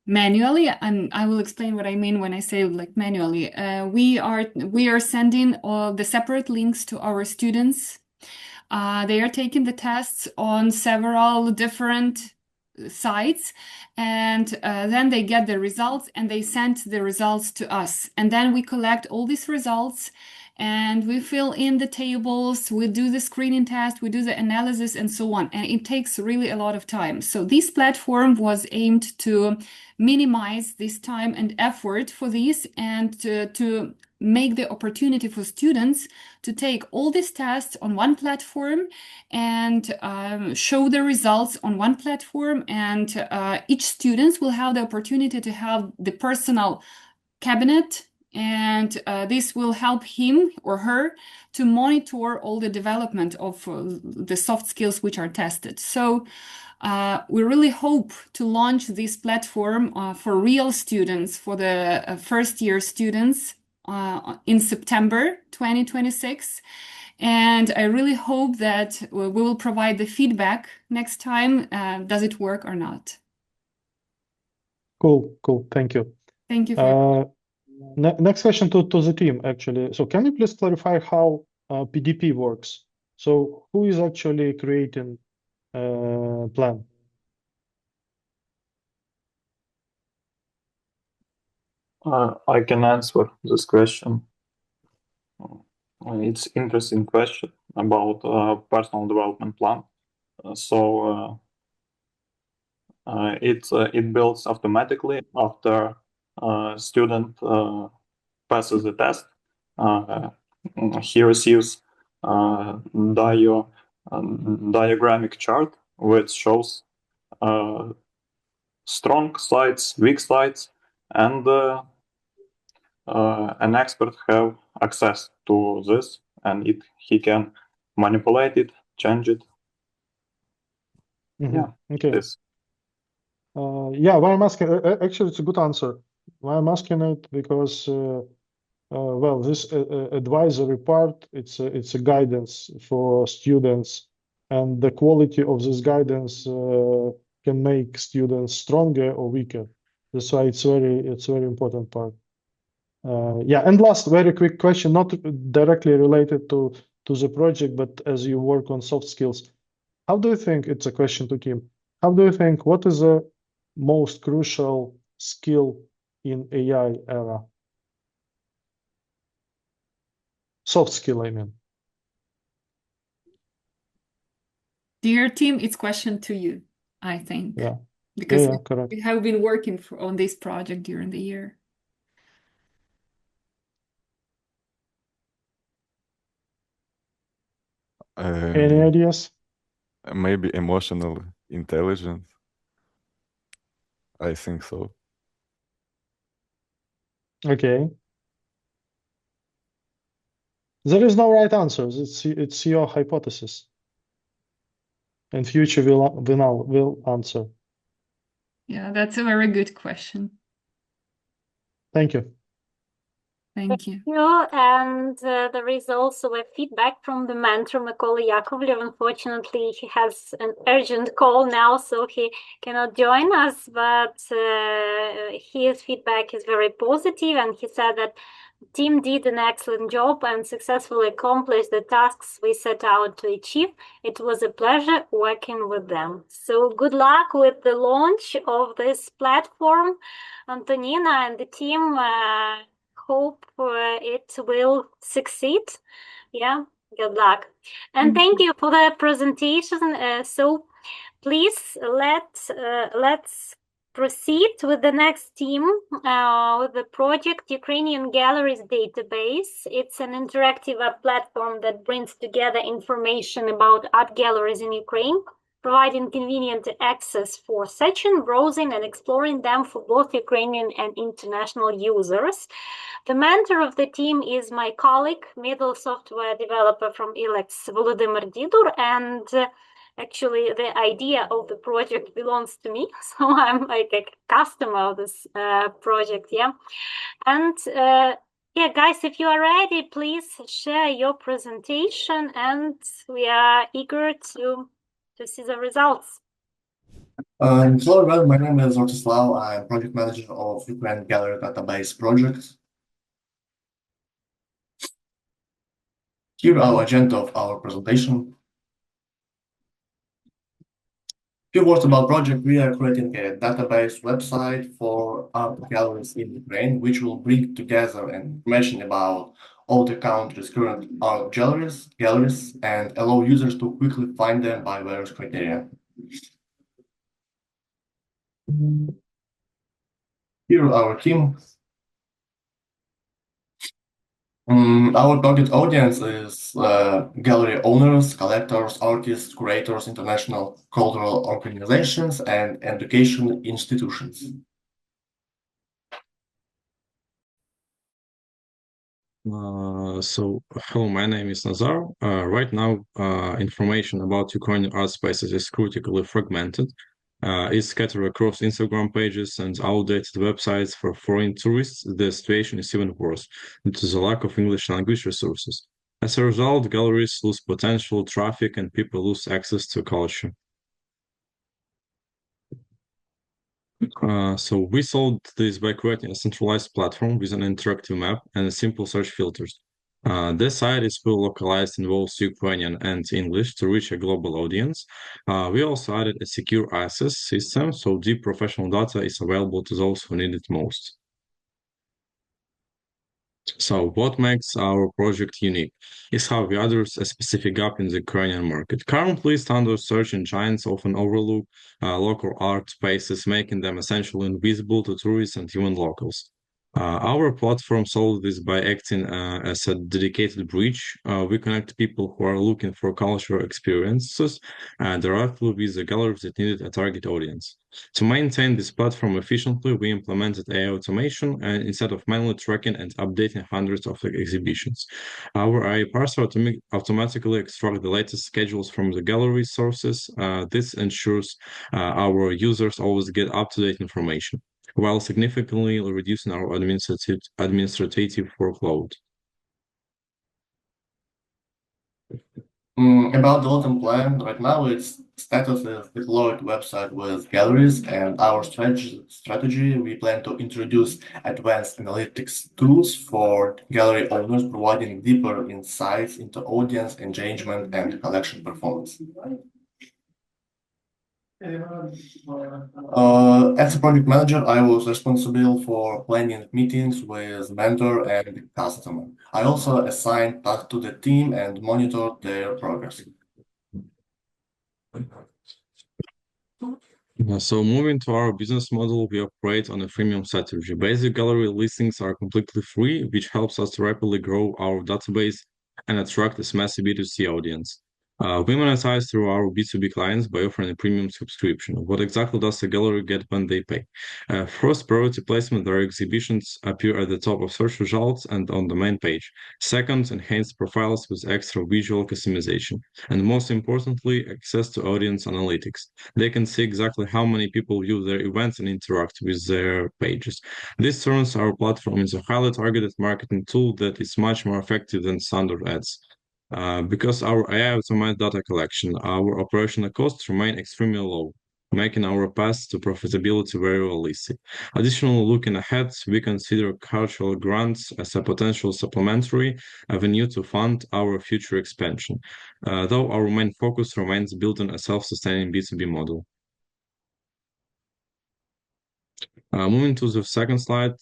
Speaker 16: manually, and I will explain what I mean when I say like manually. We are sending all the separate links to our students. They are taking the tests on several different sites, and then they get the results and they send the results to us. And then we collect all these results and we fill in the tables, we do the screening test, we do the analysis and so on. And it takes really a lot of time. So this platform was aimed to minimize this time and effort for this, and to make the opportunity for students to take all these tests on one platform and show the results on one platform. And each student will have the opportunity to have the personal cabinet and this will help him or her to monitor all the development of the soft skills which are tested. So we really hope to launch this platform for real students, for the first year students in September 2026. And I really hope that we will provide the feedback next time. Does it work or not?
Speaker 9: Cool. Thank you.
Speaker 16: Thank you for
Speaker 9: next question to the team, actually. So can you please clarify how PDP works? So who is actually creating plan?
Speaker 14: I can answer this question. It's interesting question about personal development plan. It builds automatically after student passes the test. He receives diagrammic chart which shows strong sides, weak sides, and an expert have access to this, and he can manipulate it, change it.
Speaker 9: Mm-hmm.
Speaker 14: Yeah.
Speaker 9: Okay.
Speaker 14: This.
Speaker 9: Yeah, why I'm asking, actually, it's a good answer. Why I'm asking it because, well, this advisory part, it's a guidance for students, and the quality of this guidance can make students stronger or weaker. That's why it's very important part. Yeah, and last very quick question, not directly related to the project, but as you work on soft skills, how do you think, it's a question to Kim, how do you think, what is the most crucial skill in AI era? Soft skill, I mean.
Speaker 16: Dear team, it's question to you, I think.
Speaker 9: Yeah.
Speaker 16: Because
Speaker 9: Yeah, correct.
Speaker 16: we have been working on this project during the year.
Speaker 9: Any ideas?
Speaker 12: Maybe emotional intelligence. I think so.
Speaker 9: Okay. There is no right answer. It's your hypothesis. And future will answer.
Speaker 16: Yeah, that's a very good question.
Speaker 9: Thank you.
Speaker 16: Thank you.
Speaker 1: And there is also a feedback from the mentor, Mykola Yakovlev. Unfortunately, he has an urgent call now, so he cannot join us, but his feedback is very positive, and he said that the team did an excellent job and successfully accomplished the tasks we set out to achieve. It was a pleasure working with them. So good luck with the launch of this platform, Antonina and the team. Hope it will succeed. Yeah, good luck. And thank you for the presentation. So please let's proceed with the next team, with the project Ukrainian Galleries Database. It's an interactive platform that brings together information about art galleries in Ukraine, providing convenient access for searching, browsing, and exploring them for both Ukrainian and international users. The mentor of the team is my colleague, middle software developer from Ilex, Volodymyr Didur, and actually the idea of the project belongs to me, so I'm like a customer of this project, yeah. And yeah, guys, if you are ready, please share your presentation, and we are eager to see the results.
Speaker 17: Hello everyone, my name is Rostislav. I'm project manager of Ukrainian Gallery Database project. Here our agenda of our presentation. Few words about project. We are creating a database website for art galleries in Ukraine, which will bring together information about all the country's current art galleries, and allow users to quickly find them by various criteria. Here our team. Our target audience is gallery owners, collectors, artists, curators, international cultural organizations, and education institutions.
Speaker 18: Hello, my name is Nazar. Right now, information about Ukrainian art spaces is critically fragmented. It's scattered across Instagram pages and outdated websites for foreign tourists. The situation is even worse due to the lack of English language resources. As a result, galleries lose potential traffic and people lose access to culture. So we solved this by creating a centralized platform with an interactive map and simple search filters. This site is fully localized in both Ukrainian and English to reach a global audience. We also added a secure access system, so deep professional data is available to those who need it most. So what makes our project unique is how we address a specific gap in the Ukrainian market. Currently, standard search engines often overlook local art spaces, making them essentially invisible to tourists and even locals. Our platform solves this by acting as a dedicated bridge. We connect people who are looking for cultural experiences directly with the galleries that needed a target audience. To maintain this platform efficiently, we implemented AI automation instead of manually tracking and updating hundreds of exhibitions. Our AI parser automatically extracts the latest schedules from the gallery sources. This ensures our users always get up-to-date information, while significantly reducing our administrative workload.
Speaker 17: About the autumn plan, right now its status is deployed website with galleries, and our strategy we plan to introduce advanced analytics tools for gallery owners, providing deeper insights into audience engagement and collection performance. As a project manager, I was responsible for planning meetings with vendor and customer. I also assigned tasks to the team and monitored their progress.
Speaker 18: So moving to our business model, we operate on a freemium strategy. Basic gallery listings are completely free, which helps us to rapidly grow our database and attract a massive B2C audience. We monetize through our B2B clients by offering a premium subscription. What exactly does a gallery get when they pay? First, priority placement, their exhibitions appear at the top of search results and on the main page. Second, enhanced profiles with extra visual customization. And most importantly, access to audience analytics. They can see exactly how many people view their events and interact with their pages. This turns our platform into a highly targeted marketing tool that is much more effective than standard ads. Because our AI automates data collection, our operational costs remain extremely low, making our path to profitability very realistic. Additionally, looking ahead, we consider cultural grants as a potential supplementary avenue to fund our future expansion, though our main focus remains building a self-sustaining B2B model. Moving to the second slide,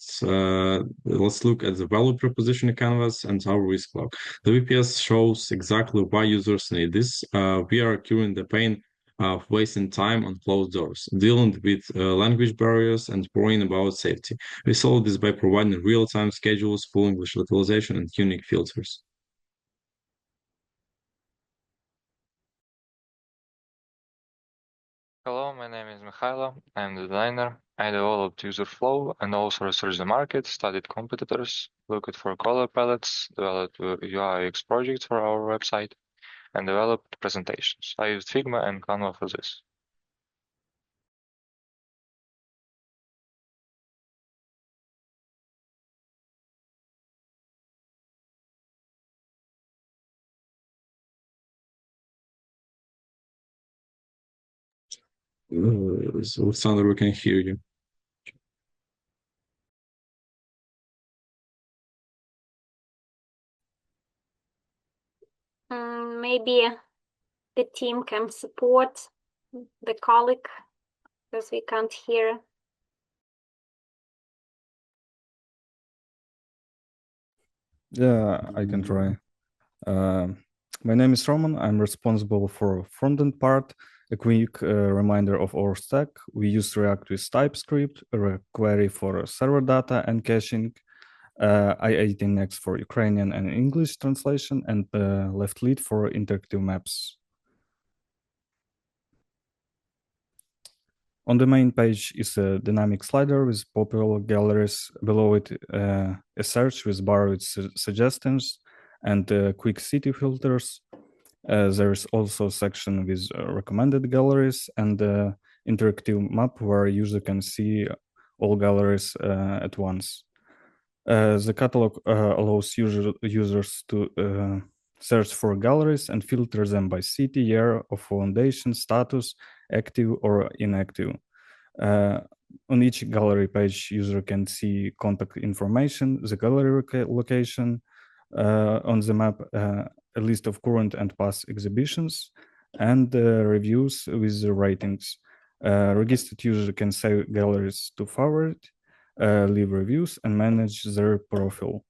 Speaker 18: let's look at the value proposition canvas and our risk log. The VPS shows exactly why users need this. We are curing the pain of wasting time on closed doors, dealing with language barriers, and worrying about safety. We solve this by providing real-time schedules, full English localization, and unique filters.
Speaker 19: Hello, my name is Mikhailo. I'm the designer. I developed user flow and also researched the market, studied competitors, looked for color palettes, developed UI UX projects for our website, and developed presentations. I used Figma and Canva for this.
Speaker 18: Alexander, we can hear you.
Speaker 1: Maybe the team can support the colleague because we can't hear.
Speaker 20: Yeah, I can try. My name is Roman. I'm responsible for front-end part. A quick reminder of our stack. We use React with TypeScript, a query for server data and caching, I18X for Ukrainian and English translation, and left lead for interactive maps. On the main page is a dynamic slider with popular galleries. Below it, a search with bar with suggestions and quick city filters. There is also a section with recommended galleries and an interactive map where user can see all galleries at once. The catalog allows users to search for galleries and filter them by city, year of foundation, status, active or inactive. On each gallery page, user can see contact information, the gallery location, on the map, a list of current and past exhibitions, and reviews with the ratings. Registered user can save galleries to favorite, leave reviews, and manage their profile.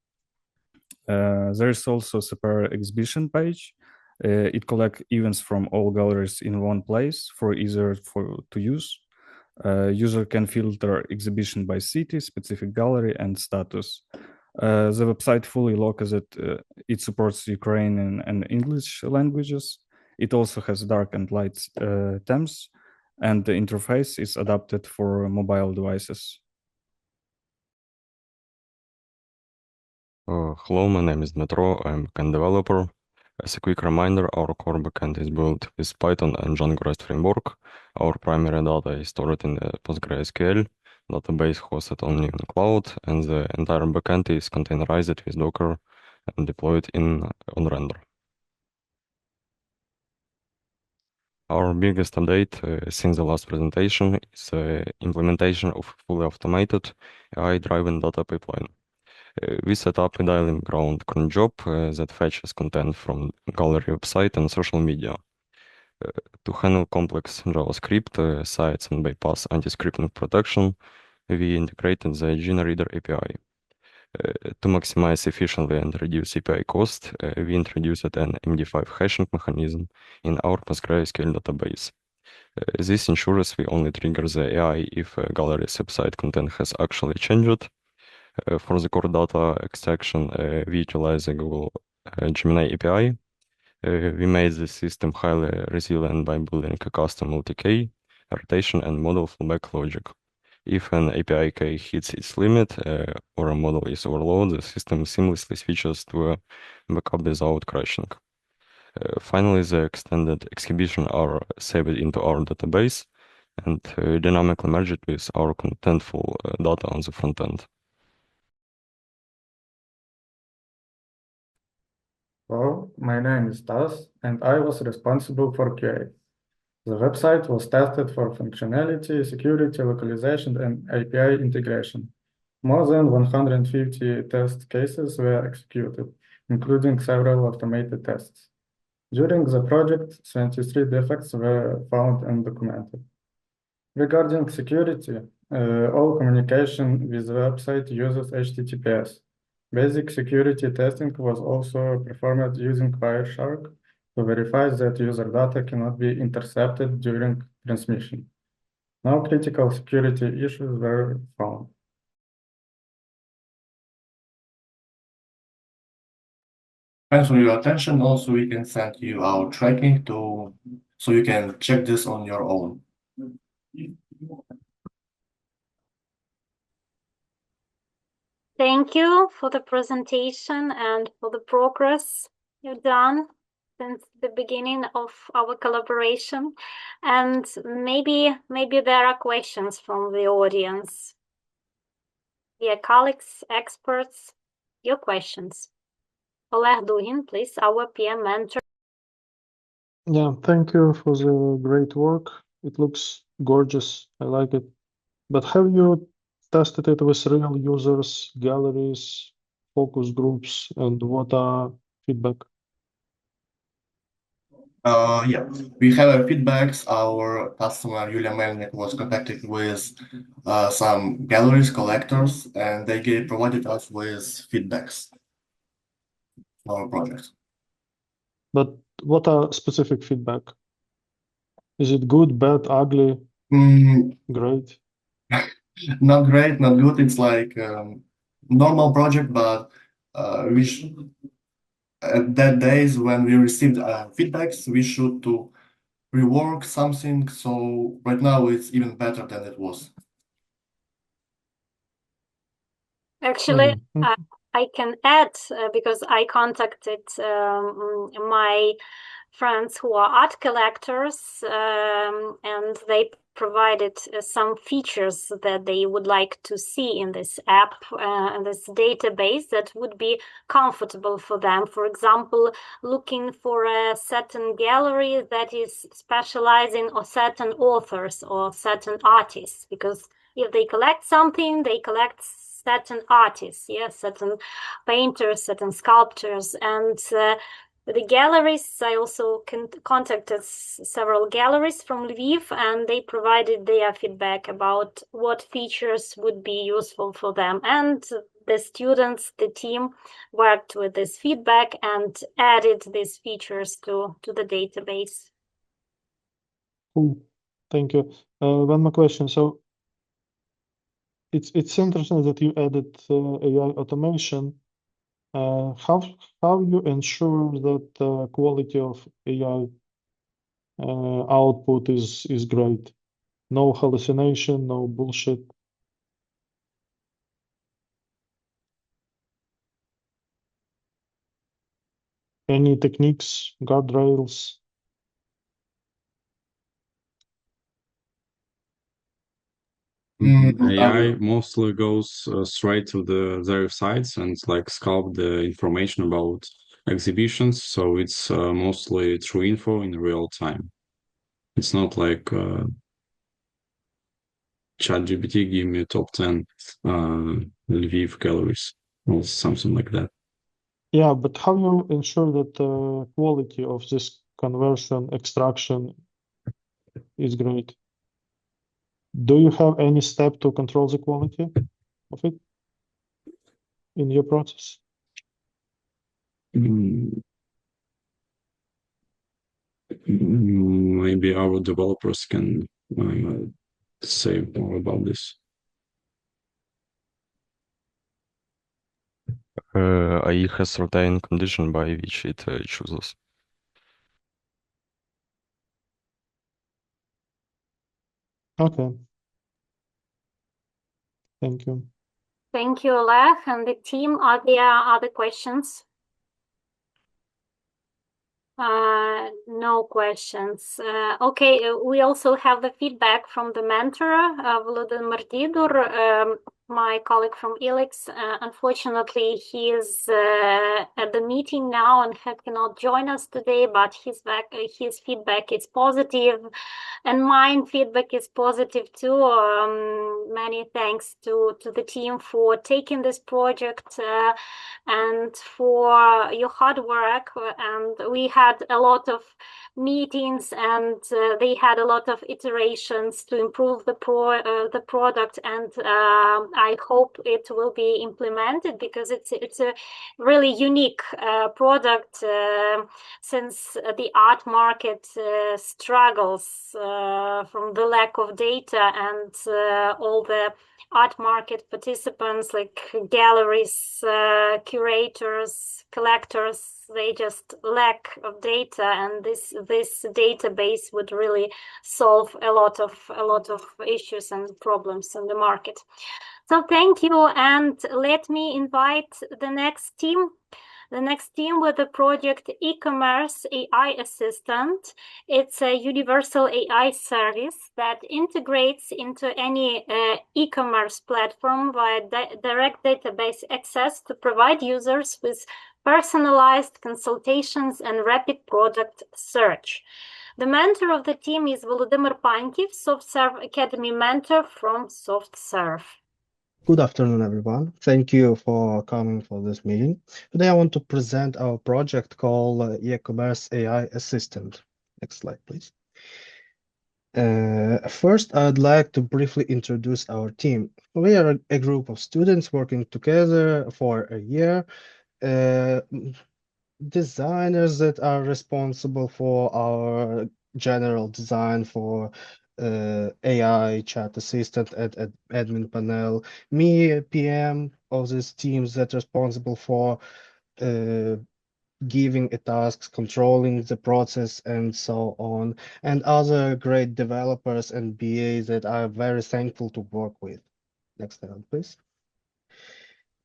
Speaker 20: There is also a separate exhibition page. It collects events from all galleries in one place for easier to use. User can filter exhibition by city, specific gallery, and status. The website fully located. It supports Ukrainian and English languages. It also has dark and light themes, and the interface is adapted for mobile devices.
Speaker 21: Hello, my name is Dmitro. I'm a backend developer. As a quick reminder, our core backend is built with Python and Django REST framework. Our primary data is stored in the PostgreSQL database hosted only in the cloud, and the entire backend is containerized with Docker and deployed on render. Our biggest update since the last presentation is the implementation of fully automated AI-driven data pipeline. We set up a dialing ground cron job that fetches content from gallery website and social media. To handle complex JavaScript sites and bypass anti-scripting protection, we integrated the GeneReader API. To maximize efficiently and reduce API cost, we introduced an MD5 hashing mechanism in our PostgreSQL database. This ensures we only trigger the AI if a gallery's website content has actually changed. For the core data extraction, we utilize the Google Gemini API. We made the system highly resilient by building a custom LTK, rotation, and model fallback logic. If an API key hits its limit or a model is overloaded, the system seamlessly switches to a backup without crashing. Finally, the extended exhibition are saved into our database and dynamically merged with our contentful data on the front end.
Speaker 22: Hello, my name is Tas, and I was responsible for QA. The website was tested for functionality, security, localization, and API integration. More than 150 test cases were executed, including several automated tests. During the project, 23 defects were found and documented. Regarding security, all communication with the website uses HTTPS. Basic security testing was also performed using Wireshark to verify that user data cannot be intercepted during transmission. No critical security issues were found.
Speaker 17: Thanks for your attention. Also, we can send you our tracking so you can check this on your own.
Speaker 1: Thank you for the presentation and for the progress you've done since the beginning of our collaboration. And maybe there are questions from the audience. Dear colleagues, experts, your questions. Oleg Dugin, please, our PM mentor.
Speaker 9: Yeah, thank you for the great work. It looks gorgeous. I like it. But have you tested it with real users, galleries, focus groups, and what are feedback?
Speaker 17: Yeah, we have feedbacks. Our customer Yulia Melnik was contacted with some galleries collectors, and they provided us with feedbacks for our projects.
Speaker 9: But what are specific feedback? Is it good, bad, ugly, great?
Speaker 17: Not great, not good. It's like normal project, but at that days when we received feedbacks, we should to rework something, so right now it's even better than it was.
Speaker 1: Actually,
Speaker 9: Okay.
Speaker 1: I can add because I contacted my friends who are art collectors, and they provided some features that they would like to see in this app, this database that would be comfortable for them. For example, looking for a certain gallery that is specializing on certain authors or certain artists, because if they collect something, they collect certain artists, yes, certain painters, certain sculptors, and the galleries. I also contacted several galleries from Lviv, and they provided their feedback about what features would be useful for them. And the students, the team, worked with this feedback and added these features to the database.
Speaker 9: Cool. Thank you. One more question. So it's interesting that you added AI automation. How you ensure that quality of AI output is great? No hallucination, no bullshit. Any techniques, guardrails?
Speaker 18: AI mostly goes straight to their sites and like sculpt the information about exhibitions, so it's mostly true info in real time. It's not like ChatGPT give me top 10 Lviv galleries or something like that.
Speaker 9: Yeah, but how you ensure that the quality of this conversion extraction is great? Do you have any step to control the quality of it in your process?
Speaker 18: Maybe our developers can say more about this.
Speaker 21: AI has certain condition by which it chooses.
Speaker 9: Okay. Thank you.
Speaker 1: Thank you, Oleg and the team. Are there other questions? No questions. Okay, we also have the feedback from the mentor, Volodymyr Didur, my colleague from Elix. Unfortunately, he is at the meeting now and cannot join us today, but his feedback is positive, and mine feedback is positive too. Many thanks to the team for taking this project and for your hard work. And we had a lot of meetings, and they had a lot of iterations to improve the product. And I hope it will be implemented, because it's a really unique product, since the art market struggles from the lack of data, and all the art market participants like galleries, curators, collectors, they just lack of data, and this database would really solve a lot of issues and problems in the market. So thank you, and let me invite the next team. The next team with the project e-commerce AI assistant. It's a universal AI service that integrates into any e-commerce platform via direct database access to provide users with personalized consultations and rapid product search. The mentor of the team is Volodymyr Pankiv, SoftServe Academy mentor from SoftServe.
Speaker 2: Good afternoon, everyone. Thank you for coming for this meeting. Today, I want to present our project called e-commerce AI Assistant. Next slide, please. First, I'd like to briefly introduce our team. We are a group of students working together for a year. Designers that are responsible for our general design for AI chat assistant and admin panel. Me, PM of these teams that responsible for giving a task, controlling the process, and so on, and other great developers and BAs that I'm very thankful to work with. Next slide, please.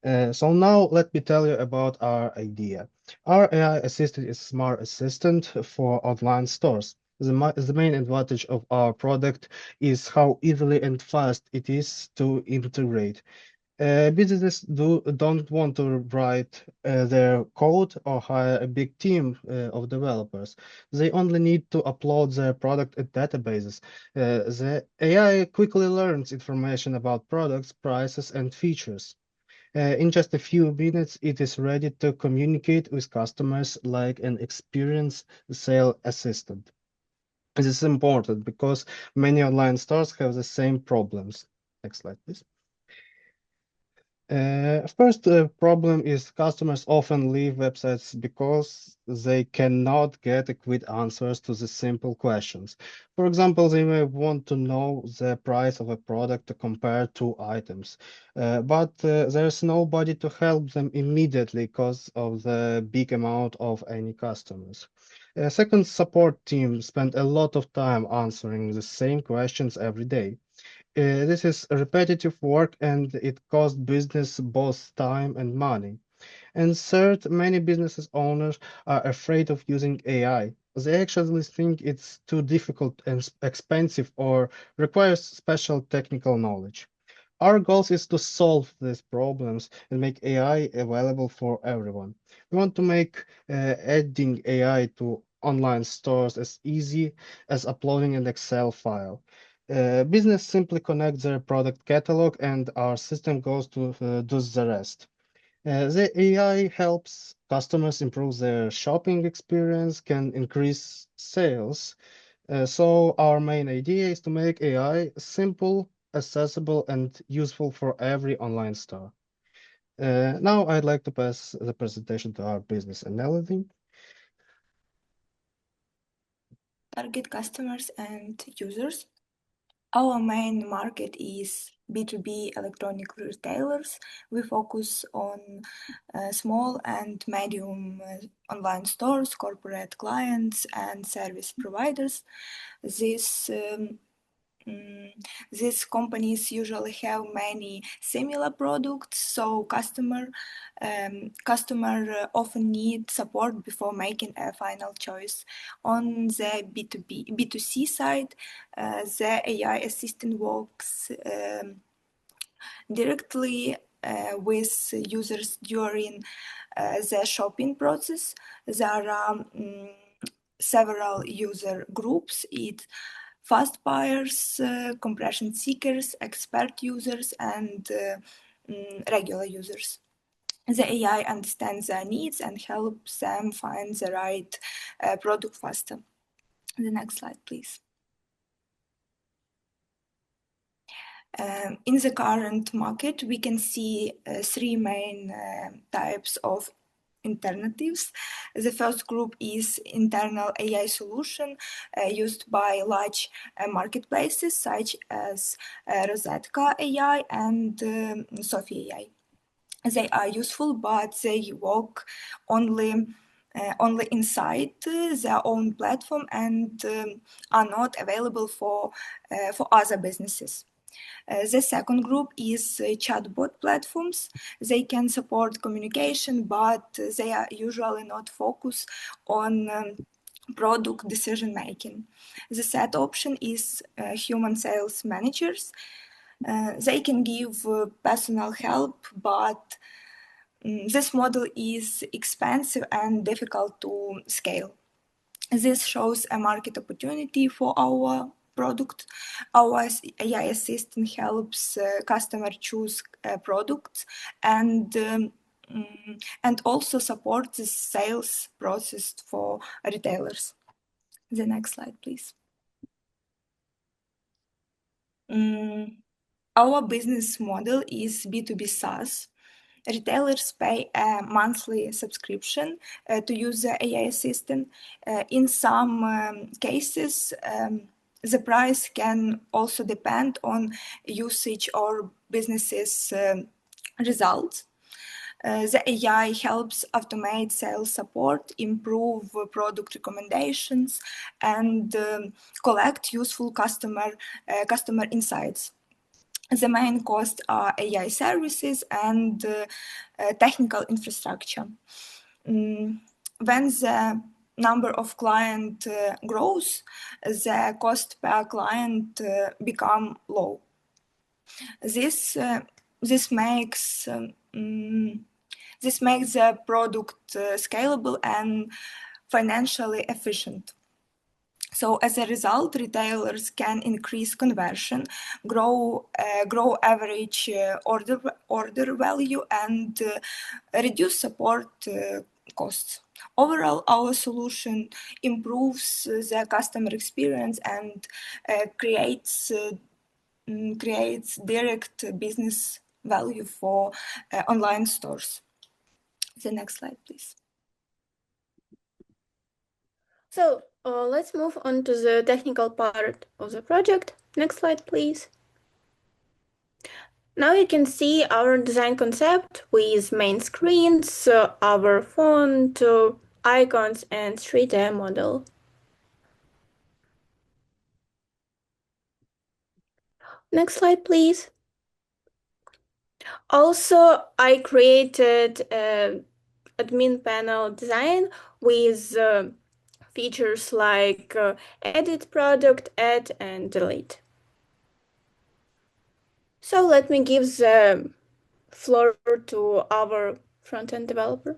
Speaker 2: So now let me tell you about our idea. Our AI assistant is a smart assistant for online stores. The main advantage of our product is how easily and fast it is to integrate. Businesses don't want to write their code or hire a big team of developers. They only need to upload their product at databases. The AI quickly learns information about products, prices, and features. In just a few minutes, it is ready to communicate with customers like an experienced sales assistant. This is important because many online stores have the same problems. Next slide, please. First problem is customers often leave websites because they cannot get quick answers to the simple questions. For example, they may want to know the price of a product to compare two items, but there's nobody to help them immediately because of the big amount of any customers. Second, support team spend a lot of time answering the same questions every day. This is repetitive work and it costs business both time and money. And third, many business owners are afraid of using AI. They actually think it's too difficult and expensive or requires special technical knowledge. Our goal is to solve these problems and make AI available for everyone. We want to make adding AI to online stores as easy as uploading an Excel file. Business simply connects their product catalog and our system goes to does the rest. The AI helps customers improve their shopping experience, can increase sales. So our main idea is to make AI simple, accessible, and useful for every online store. Now I'd like to pass the presentation to our business analyst.
Speaker 4: Target customers and users. Our main market is B2B electronic retailers. We focus on small and medium online stores, corporate clients, and service providers. These companies usually have many similar products, so customer often need support before making a final choice. On the B2C side, the AI assistant works directly with users during the shopping process. There are several user groups. It's fast buyers, compression seekers, expert users, and regular users. The AI understands their needs and helps them find the right product faster. The next slide, please. In the current market, we can see three main types of alternatives. The first group is internal AI solution used by large marketplaces such as Rosetka AI and Sophie AI. They are useful, but they work only inside their own platform and are not available for other businesses. The second group is chatbot platforms. They can support communication, but they are usually not focused on product decision making. The third option is human sales managers. They can give personal help, but this model is expensive and difficult to scale. This shows a market opportunity for our product. Our AI assistant helps customer choose products and also supports the sales process for retailers. The next slide, please. Our business model is B2B SaaS. Retailers pay a monthly subscription to use the AI assistant. In some cases, the price can also depend on usage or business's results. The AI helps automate sales support, improve product recommendations, and collect useful customer insights. The main costs are AI services and technical infrastructure. When the number of client grows, the cost per client become low. This makes the product scalable and financially efficient. So as a result, retailers can increase conversion, grow average order value, and reduce support costs. Overall, our solution improves the customer experience and creates direct business value for online stores. The next slide, please.
Speaker 5: So let's move on to the technical part of the project. Next slide, please. Now you can see our design concept with main screens, our font, icons, and 3D model. Next slide, please. Also, I created an admin panel design with features like edit product, add, and delete. So let me give the floor to our front-end developer.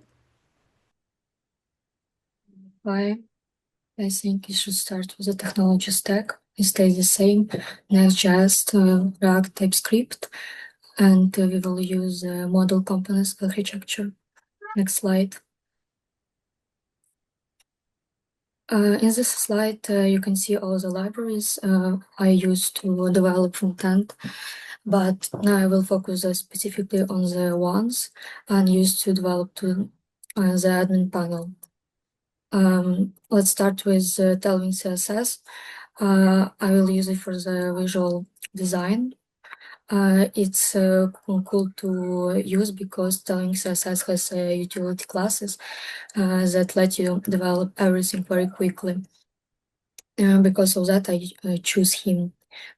Speaker 7: Hi, I think you should start with the technology stack. It stays the same, Next.js, React, TypeScript, and we will use model components architecture. Next slide. In this slide, you can see all the libraries I used to develop front-end, but now I will focus specifically on the ones I used to develop the admin panel. Let's start with Tailwind CSS. I will use it for the visual design. It's cool to use because Tailwind CSS has utility classes that let you develop everything very quickly. Because of that, I choose him.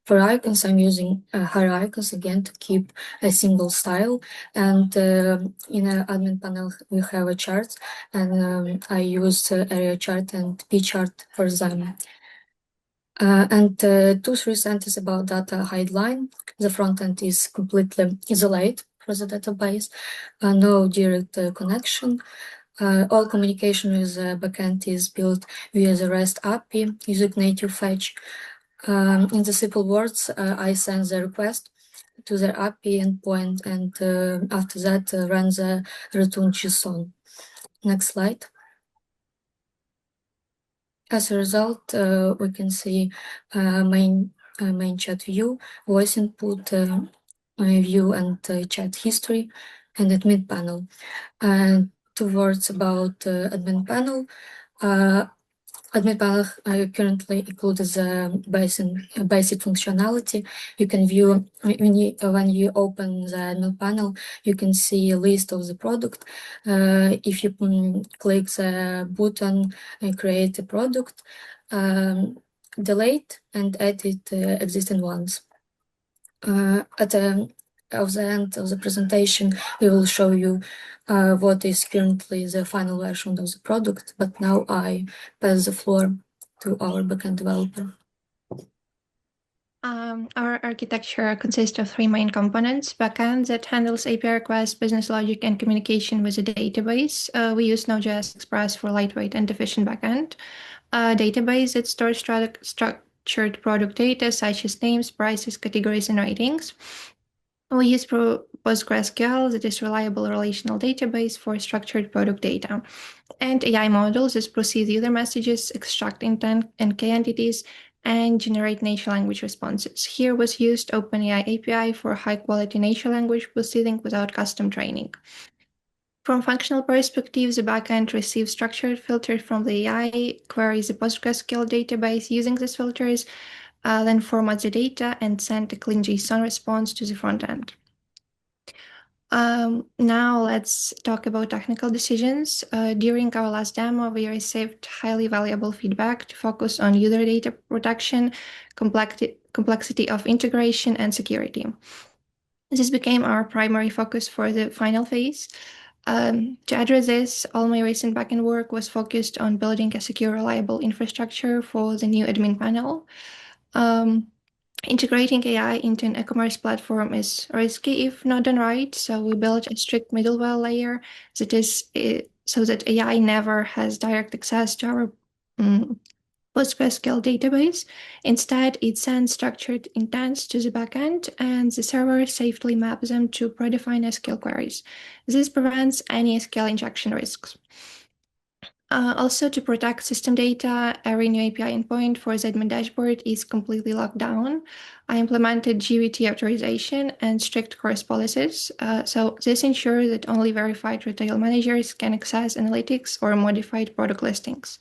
Speaker 7: For icons, I'm using higher icons again to keep a single style. And in an admin panel, we have a chart, and I use area chart and P chart for them. And 2-3 sentences about data hide-line. The front end is completely isolated for the database, no direct connection. All communication with the backend is built via the REST API using native fetch. In the simple words, I send the request to the API endpoint, and after that, run the return JSON. Next slide. As a result, we can see main chat view, voice input view, and chat history, and admin panel. And 2 words about admin panel. Admin panel currently includes basic functionality. You can view, when you open the admin panel, you can see a list of the product. If you click the button and create a product, delete and edit existing ones. At the end of the presentation, we will show you what is currently the final version of the product, but now I pass the floor to our backend developer.
Speaker 23: Our architecture consists of 3 main components: backend that handles API requests, business logic, and communication with the database. We use Node.js Express for lightweight and efficient backend. Database that stores structured product data such as names, prices, categories, and ratings. We use PostgreSQL, that is reliable relational database for structured product data, and AI models that process user messages, extract intent and key entities, and generate natural language responses. Here was used OpenAI API for high-quality natural language processing without custom training. From functional perspective, the backend receives structured filters from the AI, queries the PostgreSQL database using these filters, then formats the data and send a clean JSON response to the front end. Now let's talk about technical decisions. During our last demo, we received highly valuable feedback to focus on user data protection, complexity of integration, and security. This became our primary focus for the final phase. To address this, all my recent backend work was focused on building a secure, reliable infrastructure for the new admin panel. Integrating AI into an e-commerce platform is risky if not done right, so we built a strict middleware layer that is so that AI never has direct access to our PostgreSQL database. Instead, it sends structured intents to the backend, and the server safely maps them to predefined SQL queries. This prevents any SQL injection risks. Also, to protect system data, every new API endpoint for the admin dashboard is completely locked down. I implemented GVT authorization and strict course policies. So this ensures that only verified retail managers can access analytics or modified product listings.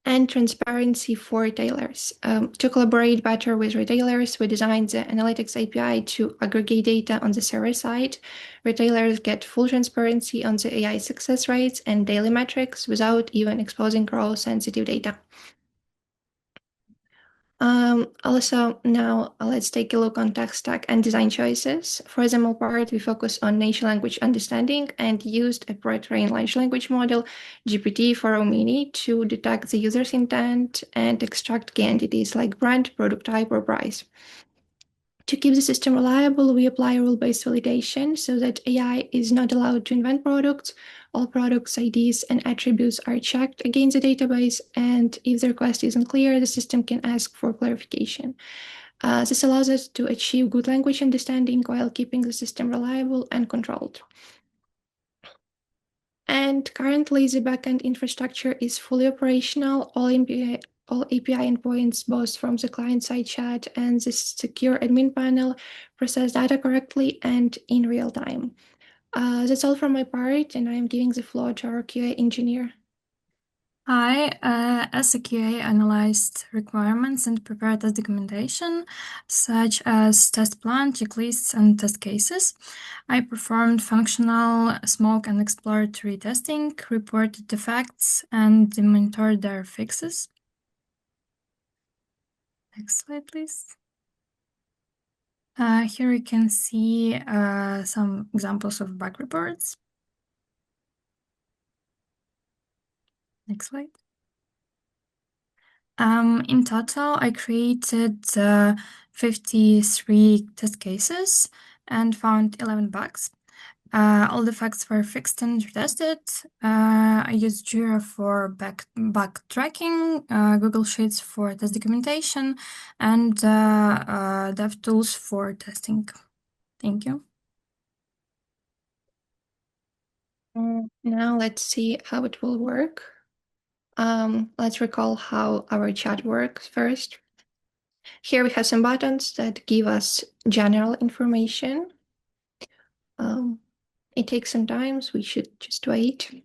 Speaker 23: And transparency for retailers. To collaborate better with retailers, we designed the Analytics API to aggregate data on the server side. Retailers get full transparency on the AI success rates and daily metrics without even exposing raw sensitive data. Also, now let's take a look on tech stack and design choices. For the ML part, we focus on natural language understanding and used a pre-trained large language model, GPT-4o-mini, to detect the user's intent and extract key entities like brand, product type, or price. To keep the system reliable, we apply rule-based validation so that AI is not allowed to invent products. All products, IDs, and attributes are checked against the database, and if the request isn't clear, the system can ask for clarification. This allows us to achieve good language understanding while keeping the system reliable and controlled. And currently, the backend infrastructure is fully operational. All API endpoints, both from the client-side chat and the secure admin panel, process data correctly and in real time. That's all from my part, and I'm giving the floor to our QA engineer.
Speaker 3: I, as a QA, analyzed requirements and prepared test documentation, such as test plan, checklists, and test cases. I performed functional, smoke, and exploratory testing, reported defects, and monitored their fixes. Next slide, please. Here you can see some examples of bug reports. Next slide. In total, I created 53 test cases and found 11 bugs. All the defects were fixed and retested. I used Jira for bug tracking, Google Sheets for test documentation, and DevTools for testing. Thank you.
Speaker 23: Now let's see how it will work. Let's recall how our chat works first. Here we have some buttons that give us general information. It takes some time, so we should just wait.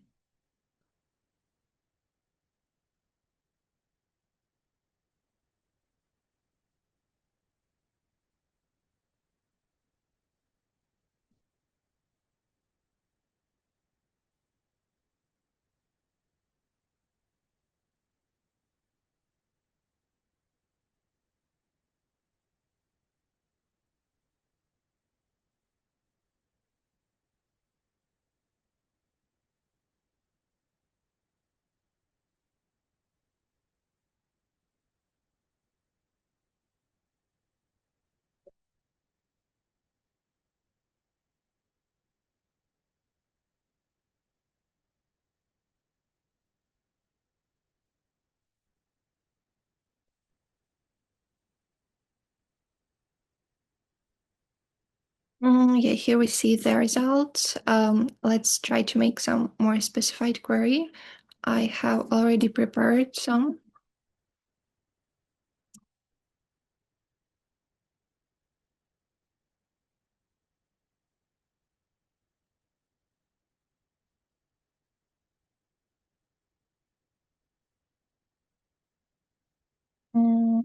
Speaker 23: Yeah, here we see the results. Let's try to make some more specified query. I have already prepared some.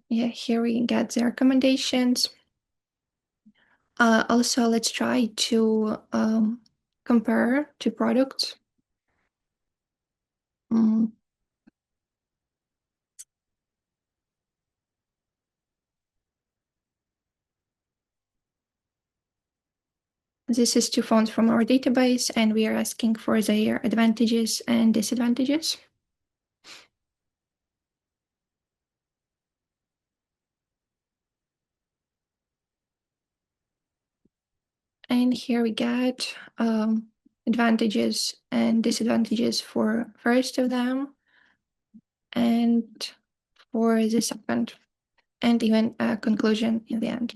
Speaker 23: Yeah, here we get the recommendations. Also, let's try to compare two products. This is two phones from our database, and we are asking for their advantages and disadvantages. And here we get advantages and disadvantages for first of them and for the second, and even a conclusion in the end.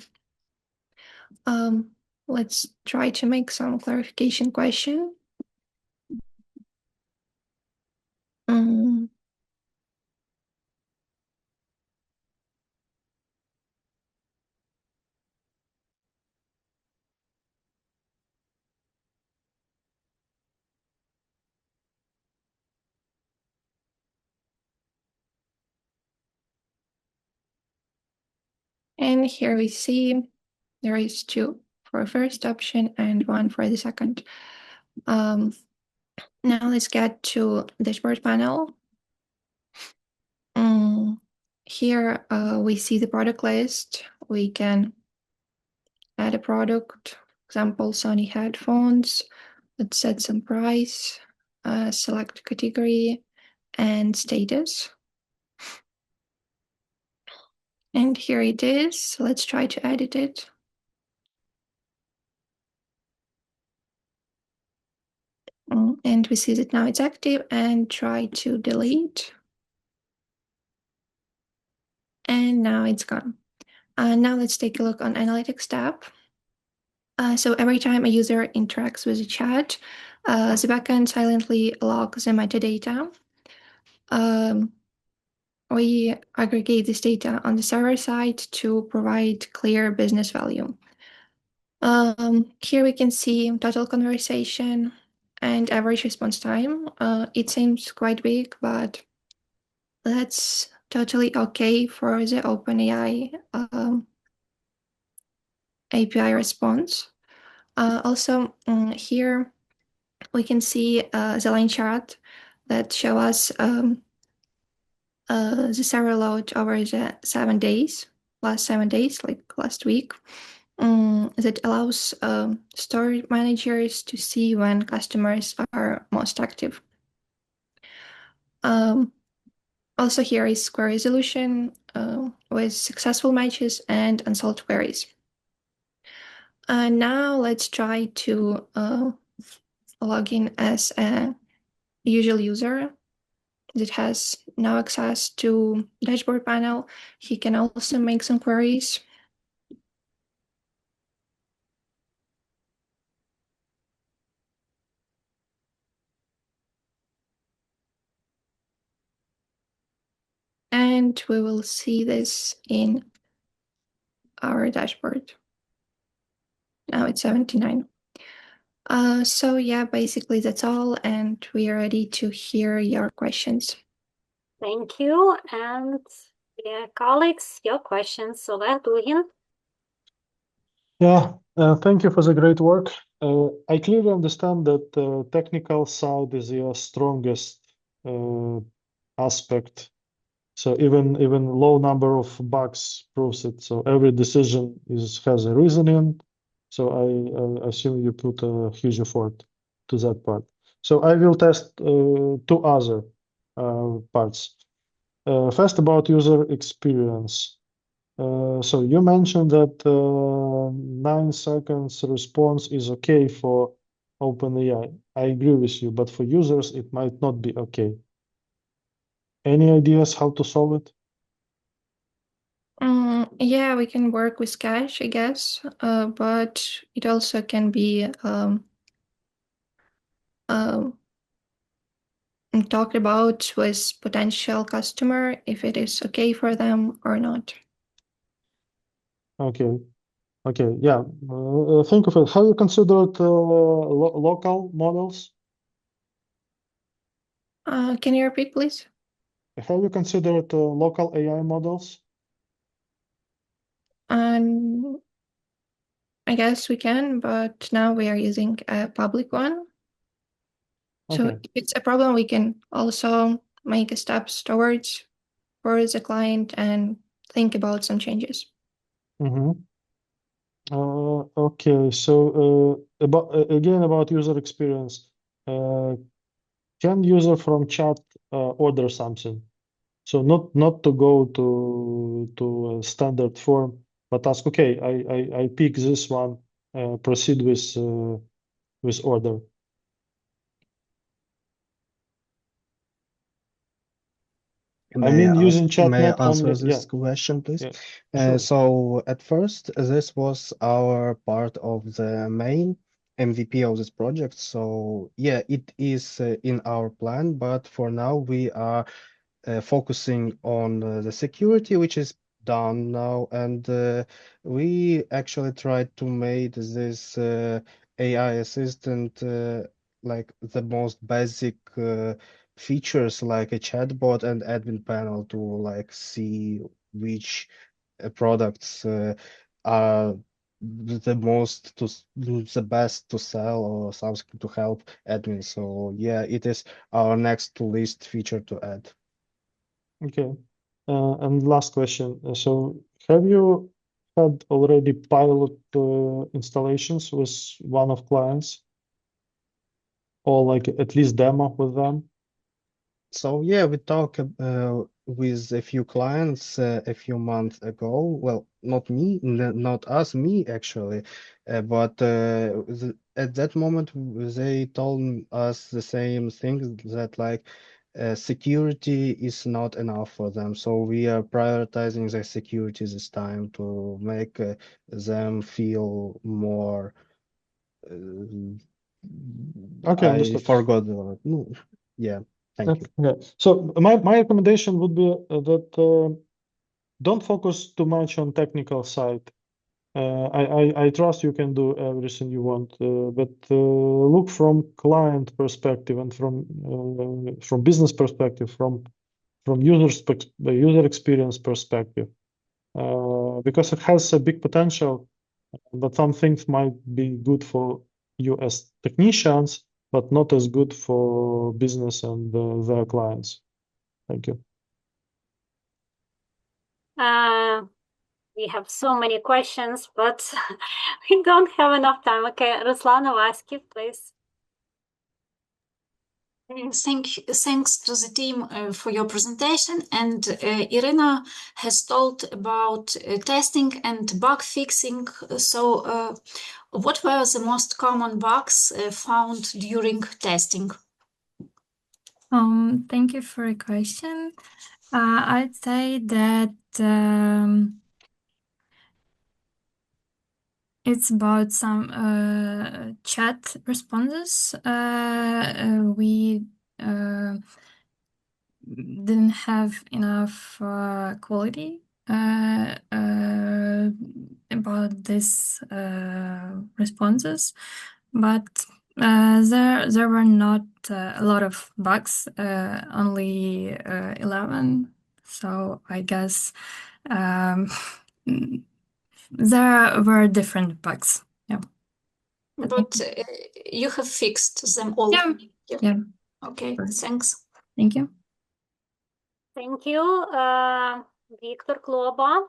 Speaker 23: Let's try to make some clarification question. And here we see there is two for first option and one for the second. Now let's get to dashboard panel. Here we see the product list. We can add a product, example, Sony headphones. Let's set some price, select category and status. And here it is. Let's try to edit it. And we see that now it's active, and try to delete. And now it's gone. Now let's take a look on Analytics tab. So every time a user interacts with a chat, the backend silently logs the metadata. We aggregate this data on the server side to provide clear business value. Here we can see total conversation and average response time. It seems quite big, but that's totally okay for the OpenAI API response. Also, here we can see the line chart that show us the server load over the last 7 days, like last week. That allows store managers to see when customers are most active. Also, here is query resolution with successful matches and unsolved queries. Now let's try to log in as a usual user that has now access to dashboard panel. He can also make some queries. And we will see this in our dashboard. Now it's 79. So yeah, basically that's all, and we are ready to hear your questions.
Speaker 1: Thank you. And yeah, colleagues, your questions. So let's begin.
Speaker 9: Yeah, thank you for the great work. I clearly understand that the technical side is your strongest aspect. So even low number of bugs proves it. So every decision has a reasoning. So I assume you put a huge effort to that part. So I will test two other parts. First, about user experience. So you mentioned that 9 seconds response is okay for OpenAI. I agree with you, but for users, it might not be okay. Any ideas how to solve it?
Speaker 23: Yeah, we can work with cache, I guess, but it also can be talked about with potential customer if it is okay for them or not.
Speaker 9: Okay. Okay. Yeah. Think of it. Have you considered local models?
Speaker 23: Can you repeat, please?
Speaker 9: Have you considered local AI models?
Speaker 23: I guess we can, but now we are using a public one. So
Speaker 9: Okay.
Speaker 23: if it's a problem, we can also make steps towards for the client and think about some changes.
Speaker 9: Okay, so about user experience, can user from chat order something? So not to go to a standard form, but ask, okay, I pick this one, proceed with order. I mean, using chat
Speaker 2: May I
Speaker 9: not
Speaker 2: answer
Speaker 9: only,
Speaker 2: this
Speaker 9: yeah,
Speaker 2: question, please?
Speaker 9: sure.
Speaker 2: So at first, this was our part of the main MVP of this project. So yeah, it is in our plan, but for now we are focusing on the security, which is done now, and we actually tried to make this AI assistant like the most basic features, like a chatbot and admin panel, to like see which products are the best to sell or something to help admin. So yeah, it is our next list feature to add.
Speaker 9: Okay. And last question. So have you had already pilot installations with one of clients, or like at least demo with them?
Speaker 2: So yeah, we talked with a few clients a few months ago. Well, not me, not us, me actually, but at that moment they told us the same thing, that like security is not enough for them. So we are prioritizing the security this time to make them feel more.
Speaker 9: Okay,
Speaker 2: I
Speaker 9: understood.
Speaker 2: forgot the word. No, yeah, thank you.
Speaker 9: Okay. So my recommendation would be that don't focus too much on technical side. I trust you can do everything you want, but look from client perspective and from business perspective, from user experience perspective, because it has a big potential, but some things might be good for you as technicians, but not as good for business and their clients. Thank you.
Speaker 1: We have so many questions, but we don't have enough time. Okay, Ruslan, I'll ask you, please.
Speaker 6: Thanks to the team for your presentation. And Irina has told about testing and bug fixing. So what were the most common bugs found during testing?
Speaker 3: Thank you for a question. I'd say that it's about some chat responses. We didn't have enough quality about these responses, but there were not a lot of bugs, only 11. So I guess there were different bugs. Yeah.
Speaker 6: But you have fixed them all.
Speaker 3: Yeah.
Speaker 6: Okay, thanks.
Speaker 3: Thank you.
Speaker 1: Thank you. Victor Kloba.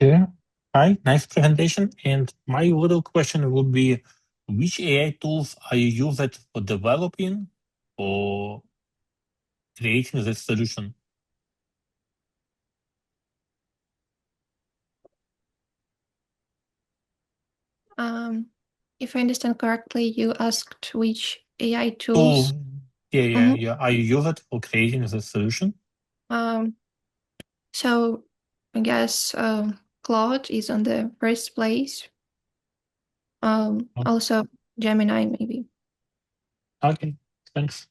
Speaker 8: Yeah. Hi, nice presentation. And my little question would be, which AI tools are you using for developing or creating this solution?
Speaker 23: If I understand correctly, you asked which AI tools.
Speaker 8: Yeah. Are you using it for creating this solution?
Speaker 23: So I guess Claude is on the first place. Also Gemini, maybe.
Speaker 8: Okay, thanks.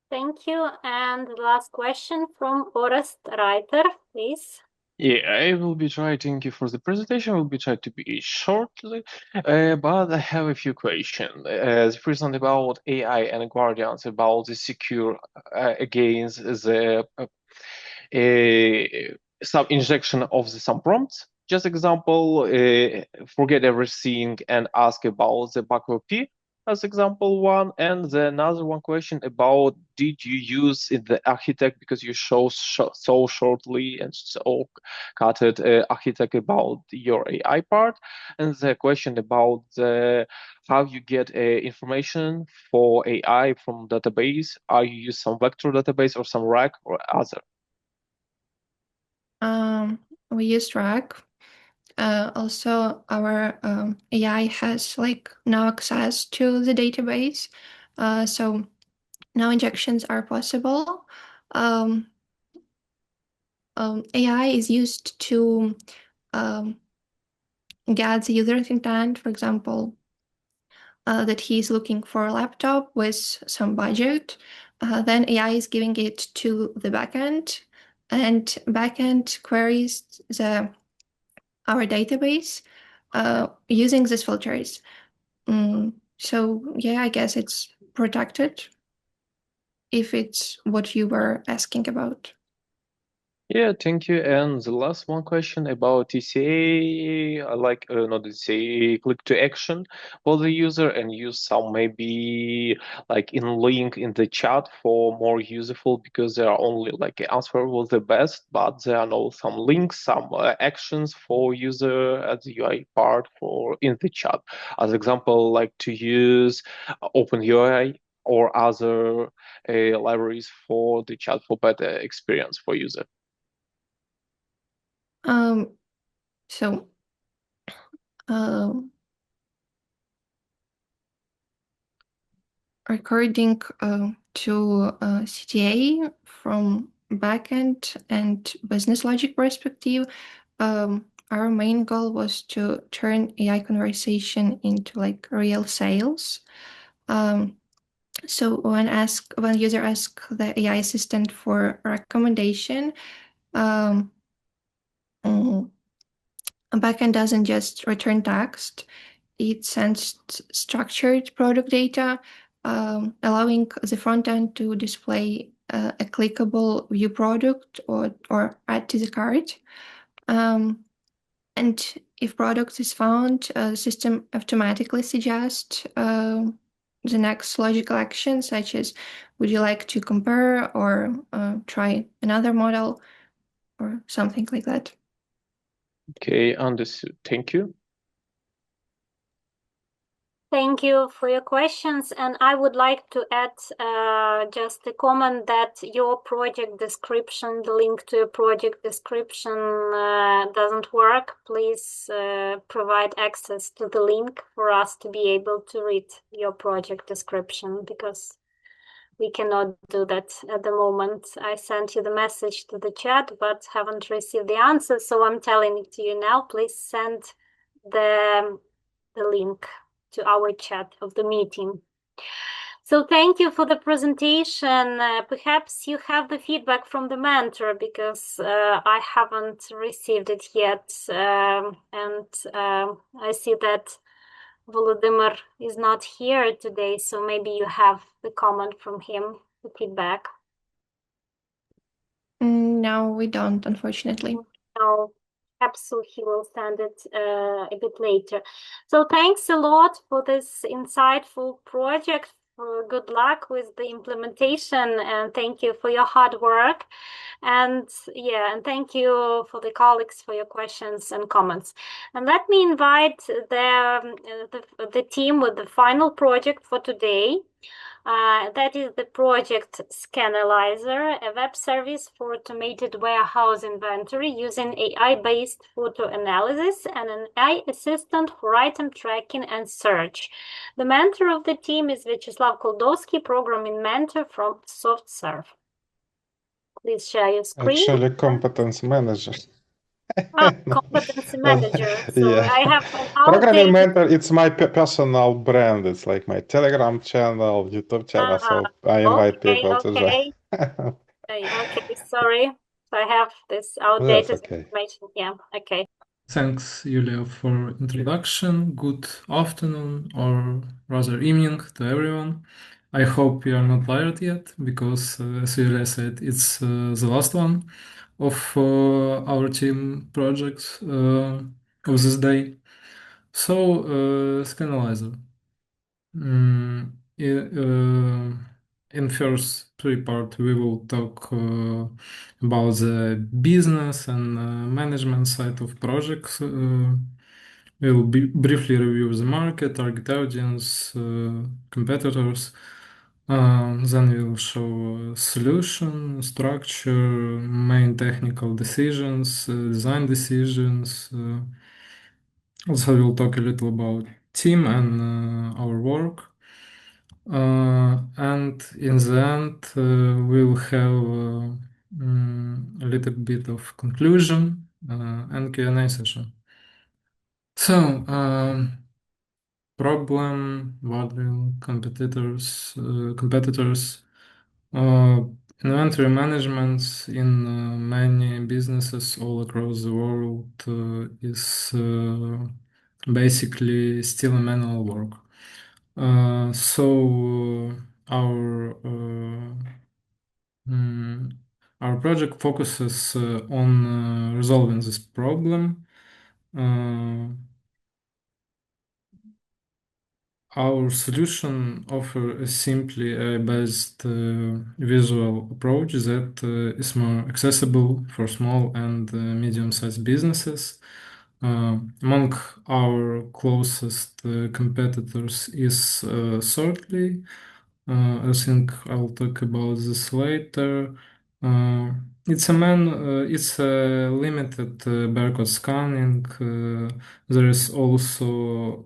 Speaker 1: Thank you. And the last question from Orest Reiter, please.
Speaker 10: Yeah, I will be trying. Thank you for the presentation. I will be trying to be shortly, but I have a few questions. The first one about AI and guardians, about the secure against the some injection of some prompts. just example, forget everything and ask about the Mapiqo P as example one, and the another one question about did you use in the architect, because you show so shortly and so cut it architect about your AI part, and the question about the how you get information for AI from database. Are you use some vector database or some RAG or other?
Speaker 23: We used RAG. Also, our AI has like no access to the database, so no injections are possible. AI is used to get the user's intent, for example, that he's looking for a laptop with some budget. Then AI is giving it to the backend, and backend queries our database using these filters. So yeah, I guess it's protected if it's what you were asking about.
Speaker 10: Yeah, thank you. And the last one question about TCA, like not TCA, click to action for the user, and use some maybe like in link in the chat for more useful, because there are only like answer was the best, but there are no some links, some actions for user at the UI part for in the chat. As example, like to use OpenUI or other libraries for the chat for better experience for user.
Speaker 23: So according to CTA from backend and business logic perspective, our main goal was to turn AI conversation into like real sales. So when user asks the AI assistant for recommendation, a backend doesn't just return text; it sends structured product data, allowing the front end to display a clickable view product or add to the cart. And if product is found, the system automatically suggests the next logical action, such as would you like to compare or try another model or something like that.
Speaker 10: Okay, understood. Thank you.
Speaker 1: Thank you for your questions, and I would like to add just a comment that your project description, the link to your project description doesn't work. Please provide access to the link for us to be able to read your project description, because we cannot do that at the moment. I sent you the message to the chat, but haven't received the answer, so I'm telling it to you now. Please send the link to our chat of the meeting. So thank you for the presentation. Perhaps you have the feedback from the mentor, because I haven't received it yet. And I see that Volodymyr is not here today, so maybe you have the comment from him, the feedback.
Speaker 23: No, we don't, unfortunately.
Speaker 1: No. Perhaps he will send it a bit later. So thanks a lot for this insightful project. Good luck with the implementation, and thank you for your hard work. And yeah, and thank you for the colleagues for your questions and comments. And let me invite the team with the final project for today. That is the project Scanalyzer, a web service for automated warehouse inventory using AI-based photo analysis and an AI assistant for item tracking and search. The mentor of the team is Vyacheslav Koldovsky, programming mentor from SoftServe. Please share your screen.
Speaker 11: Actually, competence manager.
Speaker 1: Competency manager. So
Speaker 11: Yeah.
Speaker 1: I have an
Speaker 11: Programming
Speaker 1: outdated.
Speaker 11: mentor, it's my personal brand. It's like my Telegram channel, YouTube channel. So I invite people to join.
Speaker 1: Okay, sorry. So I have this outdated information. Yeah, okay.
Speaker 13: Thanks, Yulia, for introduction. Good afternoon, or rather evening, to everyone. I hope you are not tired yet, because as Yulia said, it's the last one of our team projects of this day. So, Scanalyzer. In first three part, we will talk about the business and management side of projects. We will briefly review the market, target audience, competitors. Then we will show solution, structure, main technical decisions, design decisions. Also, we'll talk a little about team and our work. And in the end, we'll have a little bit of conclusion and Q&A session. So, problem, what will competitors, inventory management in many businesses all across the world is basically still a manual work. So our project focuses on resolving this problem. Our solution offers a simply based visual approach that is more accessible for small and medium-sized businesses. Among our closest competitors is Sortly. I think I'll talk about this later. It's a limited barcode scanning. There is also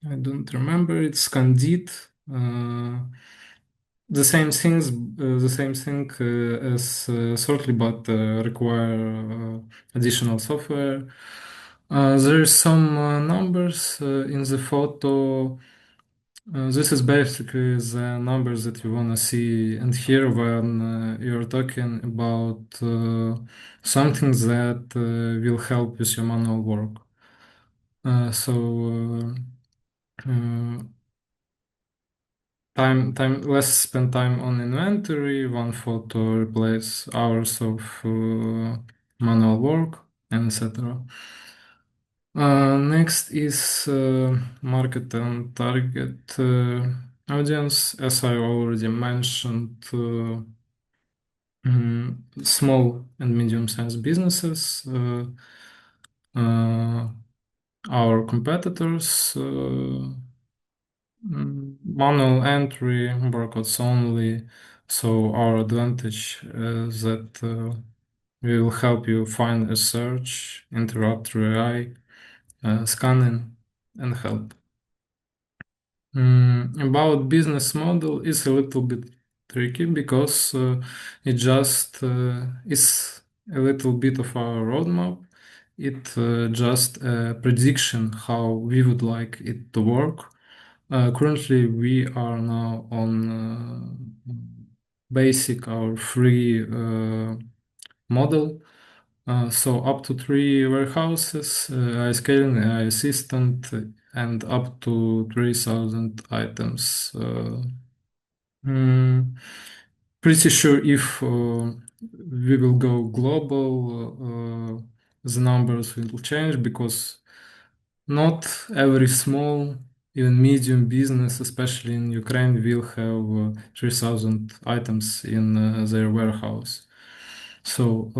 Speaker 13: I don't remember. It's Candid. The same thing as Sortly, but require additional software. There is some numbers in the photo. This is basically the numbers that you want to see and hear when you're talking about something that will help with your manual work. Let's spend time on inventory. One photo replace hours of manual work, and etc. Next is market and target audience. As I already mentioned, small and medium-sized businesses. Our competitors, manual entry, barcodes only. So our advantage is that we will help you find a search, interrupt through AI, scanning, and help. About business model is a little bit tricky because it just is a little bit of our roadmap. It just a prediction how we would like it to work. Currently, we are now on basic or free model. So up to 3 warehouses, AI scaling, AI assistant, and up to 3,000 items. Pretty sure if we will go global, the numbers will change because not every small, even medium business, especially in Ukraine, will have 3,000 items in their warehouse. So,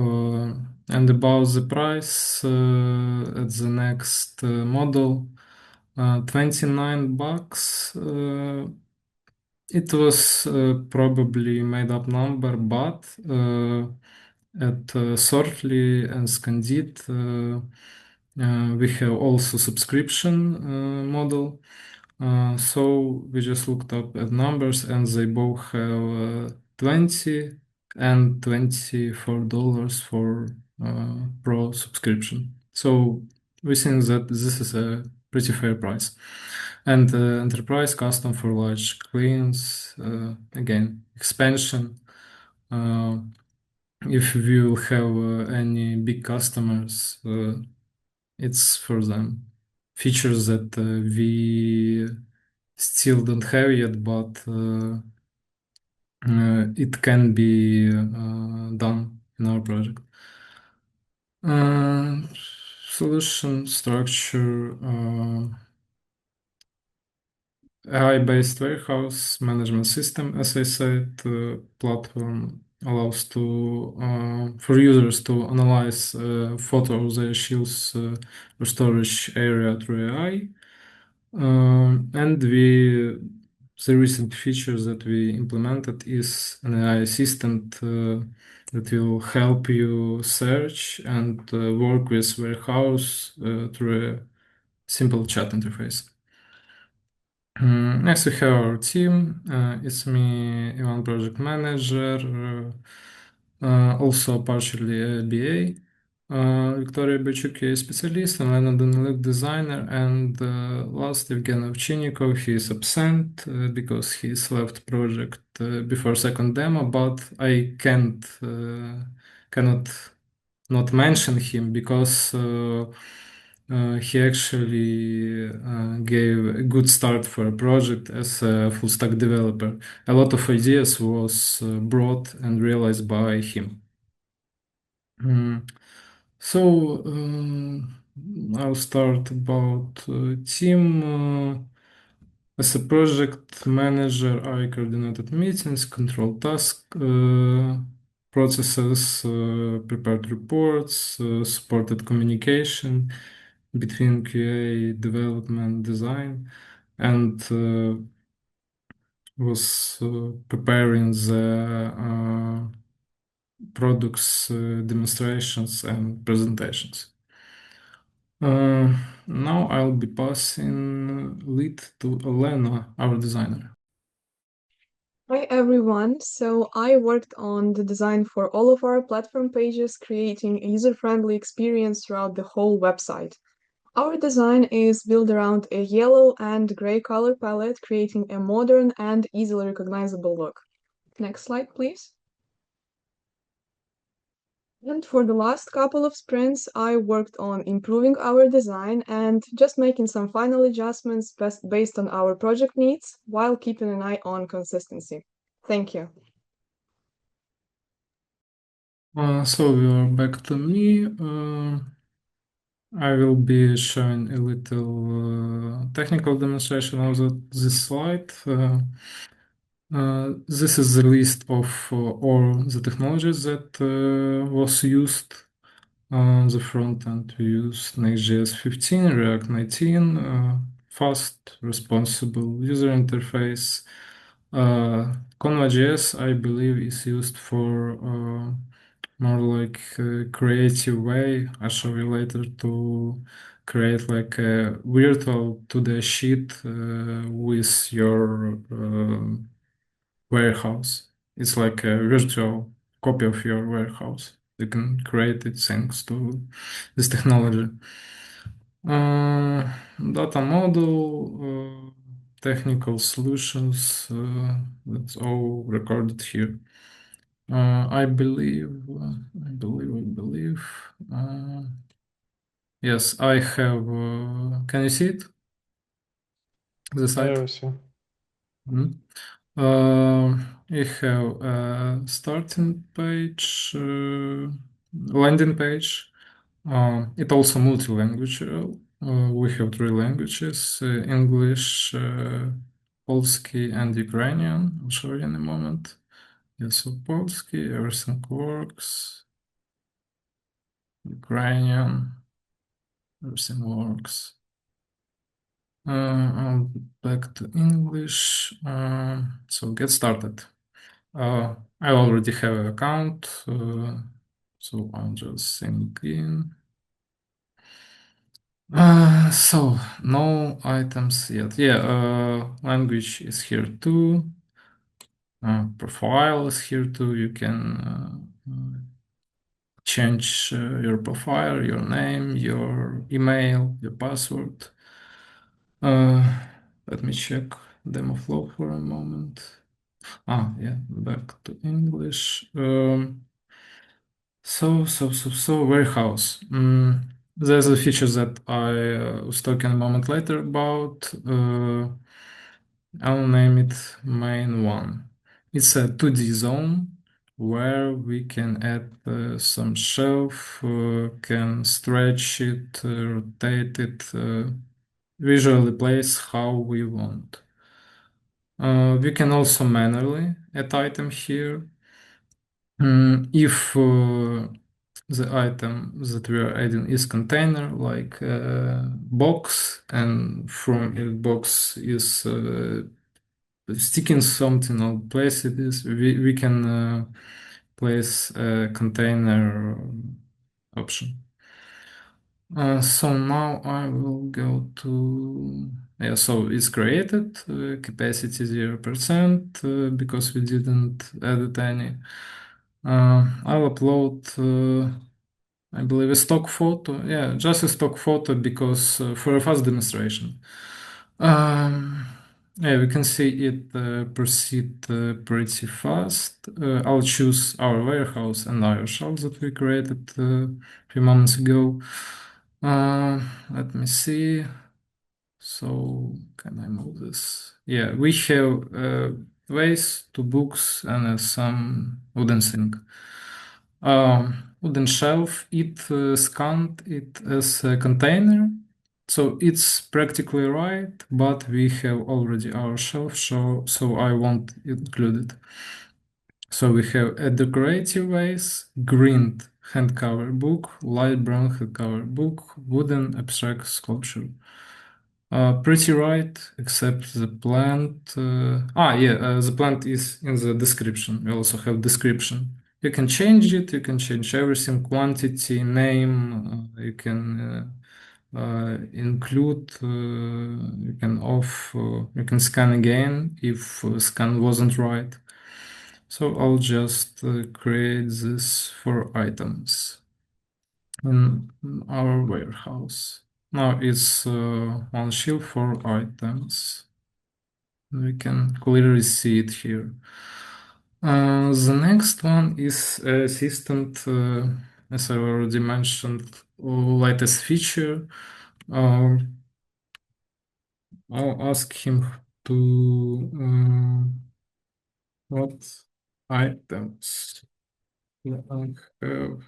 Speaker 13: and about the price at the next model, $29. It was probably made up number, but at Sortly and Scandid, we have also subscription model. So we just looked up at numbers, and they both have 20 and $24 for pro subscription. So we think that this is a pretty fair price. And enterprise custom for large clients, again, expansion. If we will have any big customers, it's for them. Features that we still don't have yet, but it can be done in our project. Solution structure, AI-based warehouse management system, as I said, platform allows for users to analyze photo of their shoes or storage area through AI. And the recent features that we implemented is an AI assistant that will help you search and work with warehouse through a simple chat interface. Next, we have our team. It's me, Ivan, project manager, also partially a BA. Victoria Bachuk, a specialist, and Lena Daniluk, designer, and last, Evgeny Ovchinnikov. He is absent because he's left project before second demo, but I cannot not mention him because he actually gave a good start for a project as a full stack developer. A lot of ideas was brought and realized by him. So I'll start about team. As a project manager, I coordinated meetings, controlled task processes, prepared reports, supported communication between QA, development, design, and was preparing the products, demonstrations, and presentations. Now I'll be passing lead to Elena, our designer.
Speaker 12: Hi everyone. So I worked on the design for all of our platform pages, creating a user-friendly experience throughout the whole website. Our design is built around a yellow and gray color palette, creating a modern and easily recognizable look. Next slide, please. And for the last couple of sprints, I worked on improving our design and just making some final adjustments based on our project needs while keeping an eye on consistency. Thank you.
Speaker 13: So we are back to me. I will be showing a little technical demonstration of this slide. This is the list of all the technologies that was used. On the front end, we use Next.js 15, React 19, fast, responsive user interface. Conva.js, I believe, is used for more like a creative way. I'll show you later to create like a virtual 2D sheet with your warehouse. It's like a virtual copy of your warehouse. You can create it thanks to this technology. Data model, technical solutions, that's all recorded here. I believe, yes, I have, can you see it? The site?
Speaker 11: Yeah, I see.
Speaker 13: You have a starting page, landing page. It also multi-language. We have three languages: English, Polski, and Ukrainian. I'll show you in a moment. Yes, so Polski, everything works. Ukrainian, everything works. Back to English. So get started. I already have an account, so I'm just signing in. So no items yet. Yeah, language is here too. Profile is here too. You can change your profile, your name, your email, your password. Let me check demo flow for a moment. Yeah, back to English. So warehouse. There's a feature that I was talking a moment later about. I'll name it main one. It's a 2D zone where we can add some shelf, can stretch it, rotate it, visually place how we want. We can also manually add item here. If the item that we are adding is container, like box, and from a box is sticking something or place it is, we can place a container option. So now I will go to, yeah, so it's created, capacity 0%, because we didn't add any. I'll upload, I believe, a stock photo. Yeah, just a stock photo because for a fast demonstration. Yeah, we can see it proceed pretty fast. I'll choose our warehouse and our shelves that we created a few moments ago. Let me see. So can I move this? Yeah, we have ways, two books, and some wooden sink. Wooden shelf, it scanned it as a container. So it's practically right, but we have already our shelf, so I won't include it. So we have a decorative vase, green hand cover book, light brown hand cover book, wooden abstract sculpture. Pretty right, except the plant. The plant is in the description. We also have description. You can change it. You can change everything: quantity, name. You can include. You can off. You can scan again if scan wasn't right. So I'll just create this for items in our warehouse. Now it's one shelf for items. We can clearly see it here. The next one is assistant, as I already mentioned, latest feature. I'll ask him to what items I have.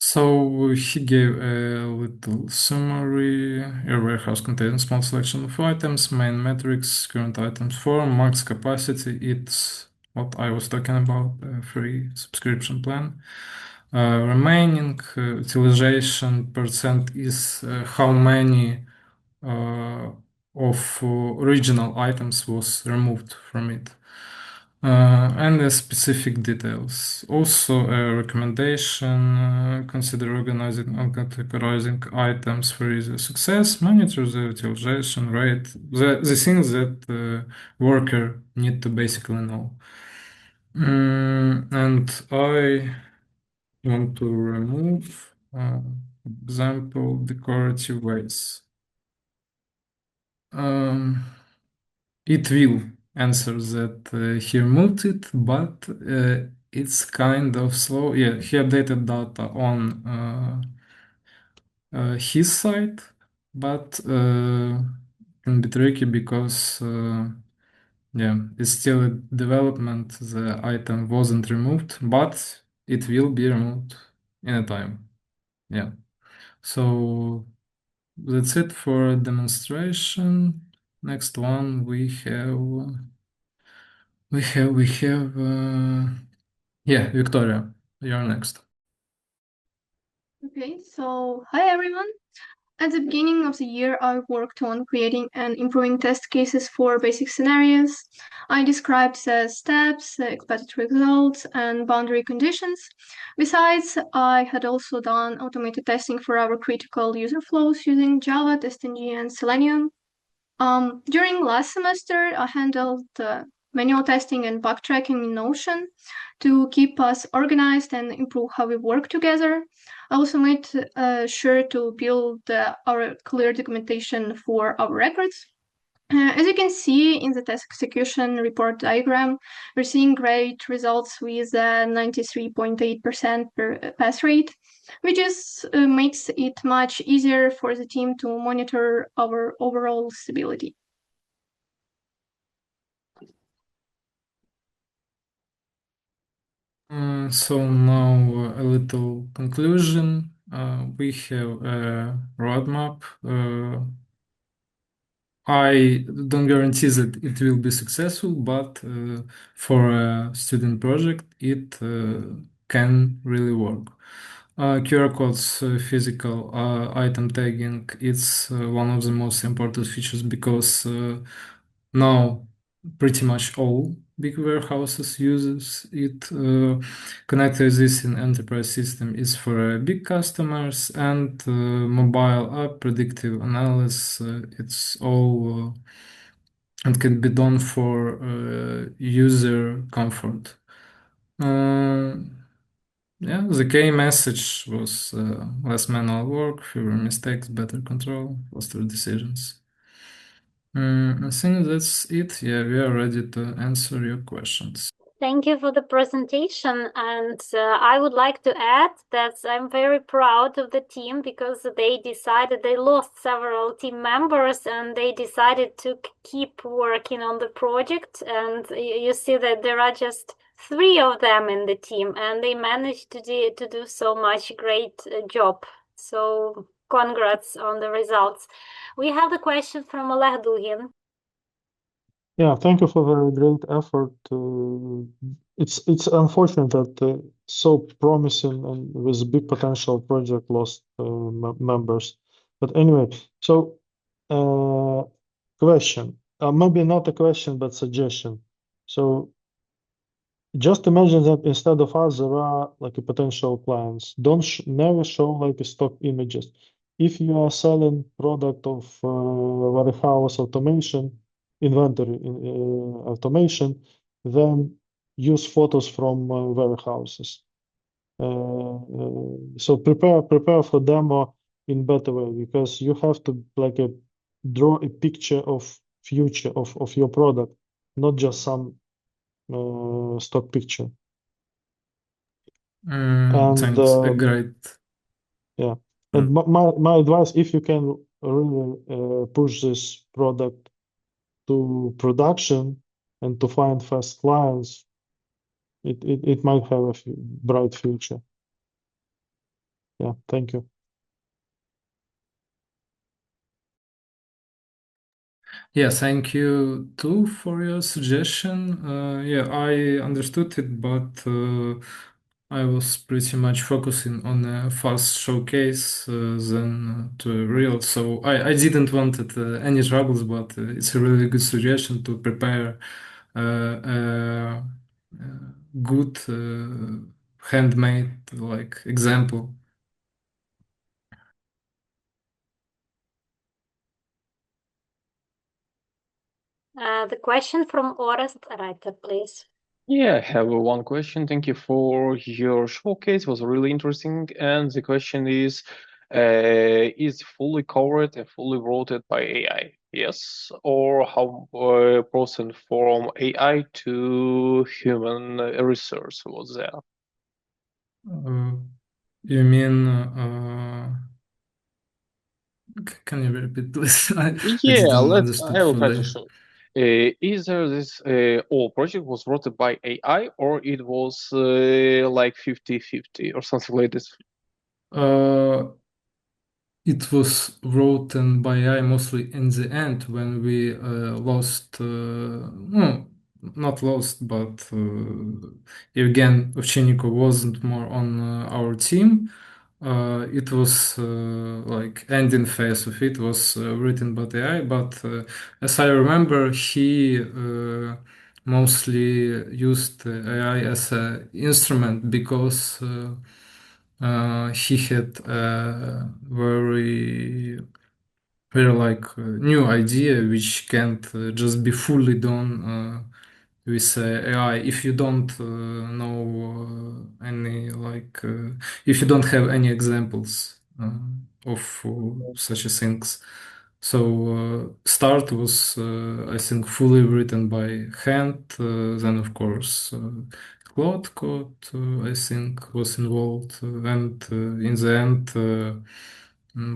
Speaker 13: So he gave a little summary. Your warehouse contains small selection of items, main metrics, current items form, max capacity. It's what I was talking about, a free subscription plan. Remaining utilization percent is how many of original items was removed from it. And the specific details. Also, a recommendation, consider organizing and categorizing items for easier success, monitor the utilization rate, the things that worker need to basically know. And I want to remove example decorative ways. It will answer that he removed it, but it's kind of slow. Yeah, he updated data on his side, but can be tricky because yeah, it's still a development. The item wasn't removed, but it will be removed in a time. Yeah. So that's it for demonstration. Next one we have. Yeah, Victoria, you're next.
Speaker 14: Okay, so hi everyone. At the beginning of the year, I worked on creating and improving test cases for basic scenarios. I described the steps, the expected results, and boundary conditions. Besides, I had also done automated testing for our critical user flows using Java, TestNG, and Selenium. During last semester, I handled manual testing and bug tracking in Notion to keep us organized and improve how we work together. I also made sure to build our clear documentation for our records. As you can see in the test execution report diagram, we're seeing great results with a 93.8% pass rate, which makes it much easier for the team to monitor our overall stability.
Speaker 13: So now a little conclusion. We have a roadmap. I don't guarantee that it will be successful, but for a student project, it can really work. QR codes, physical item tagging, it's one of the most important features because now pretty much all big warehouses uses it. Connected this in enterprise system is for big customers and mobile app predictive analysis. It's all and can be done for user comfort. Yeah, the key message was less manual work, fewer mistakes, better control, faster decisions. I think that's it. Yeah, we are ready to answer your questions.
Speaker 1: Thank you for the presentation. And I would like to add that I'm very proud of the team because they lost several team members and they decided to keep working on the project. And you see that there are just 3 of them in the team and they managed to do so much great job. So congrats on the results. We have the question from Oleg Dugin.
Speaker 9: Yeah, thank you for the great effort. It's unfortunate that so promising and with big potential project lost members. But anyway, so question, maybe not a question, but suggestion. So just imagine that instead of us, there are like a potential clients. Never show like a stock images. If you are selling product of warehouse automation, inventory automation, then use photos from warehouses. So prepare for demo in better way because you have to like draw a picture of future of your product, not just some stock picture. And
Speaker 13: Thanks. Great.
Speaker 9: Yeah, and my advice, if you can really push this product to production and to find fast clients, it might have a bright future. Yeah, thank you.
Speaker 13: Yeah, thank you too for your suggestion. Yeah, I understood it, but I was pretty much focusing on a fast showcase than to a real. So I didn't wanted any troubles, but it's a really good suggestion to prepare a good handmade like example.
Speaker 1: The question from Orest Reiter, please.
Speaker 10: Yeah, I have one question. Thank you for your showcase. It was really interesting. And the question is fully covered and fully routed by AI? Yes, or how percent from AI to human resource was there?
Speaker 13: You mean can you repeat, please? I didn't understood
Speaker 10: I will try to
Speaker 13: fully.
Speaker 10: show. Either this whole project was wrote by AI or it was like 50-50 or something like this.
Speaker 13: It was written by AI mostly in the end when we lost, no, not lost, but Evgen Ovchennikov wasn't more on our team. It was like ending phase of it was written by AI, but as I remember, he mostly used AI as an instrument because he had a very like new idea which can't just be fully done with AI if you don't know any like if you don't have any examples of such things. So start was, I think, fully written by hand. Then, of course, Claude code, I think, was involved. And in the end,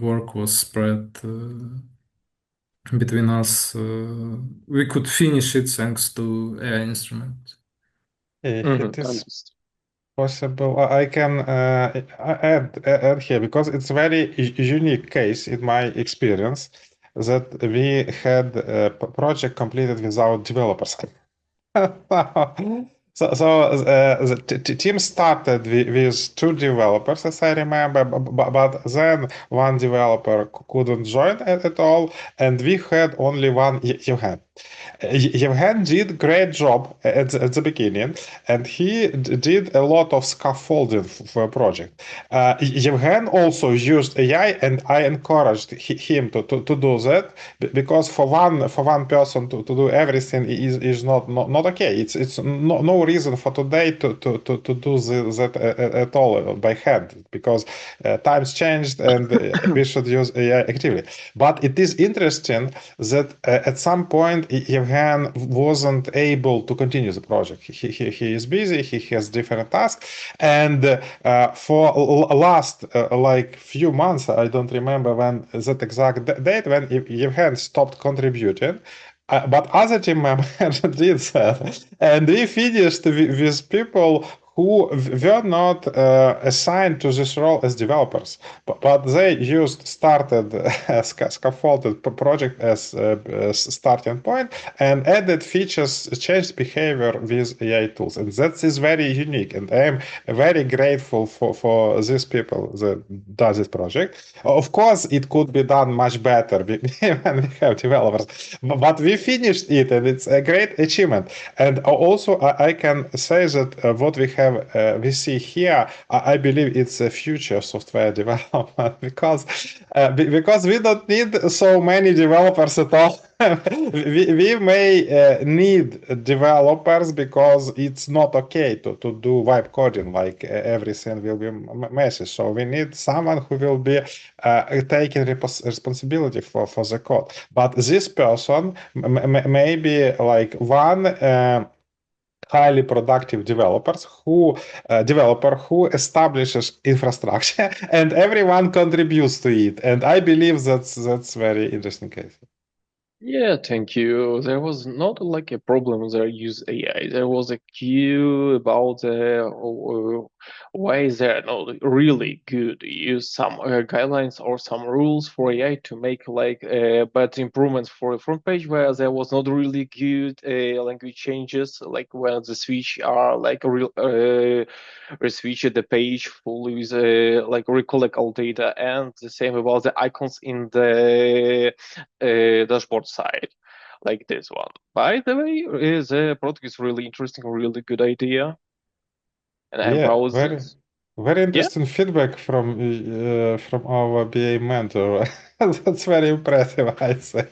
Speaker 13: work was spread between us. We could finish it thanks to AI instrument.
Speaker 11: It is possible. I can add here because it's very unique case in my experience that we had a project completed without developers. So the team started with 2 developers, as I remember, but then one developer couldn't join at all, and we had only one Yevhen. Yevhen did great job at the beginning, and he did a lot of scaffolding for a project. Yevhen also used AI, and I encouraged him to do that because for one person to do everything is not okay. It's no reason for today to do that at all by hand because times changed and we should use AI actively. But it is interesting that at some point Yevhen wasn't able to continue the project. He is busy. He has different tasks, and for last like few months, I don't remember when that exact date when Yevhen stopped contributing. But other team members did that, and we finished with people who were not assigned to this role as developers, but they started a scaffolded project as a starting point and added features, changed behavior with AI tools, and that is very unique. And I am very grateful for these people that does this project. Of course, it could be done much better when we have developers, but we finished it, and it's a great achievement. And also, I can say that what we see here, I believe it's a future software development because we don't need so many developers at all. we may need developers because it's not okay to do vibe coding, like everything will be messy. So we need someone who will be taking responsibility for the code. But this person may be like one highly productive developer who establishes infrastructure and everyone contributes to it. And I believe that's very interesting case.
Speaker 10: Yeah, thank you. There was not like a problem there use AI. There was a queue about why they're not really good. Use some guidelines or some rules for AI to make like better improvements for the front page where there was not really good language changes, like when the switch are like real switch the page fully with like recollect all data, and the same about the icons in the dashboard side, like this one. By the way, the product is really interesting, really good idea, and I'm proud of it.
Speaker 11: Very interesting feedback from our BA mentor. That's very impressive, I'd say.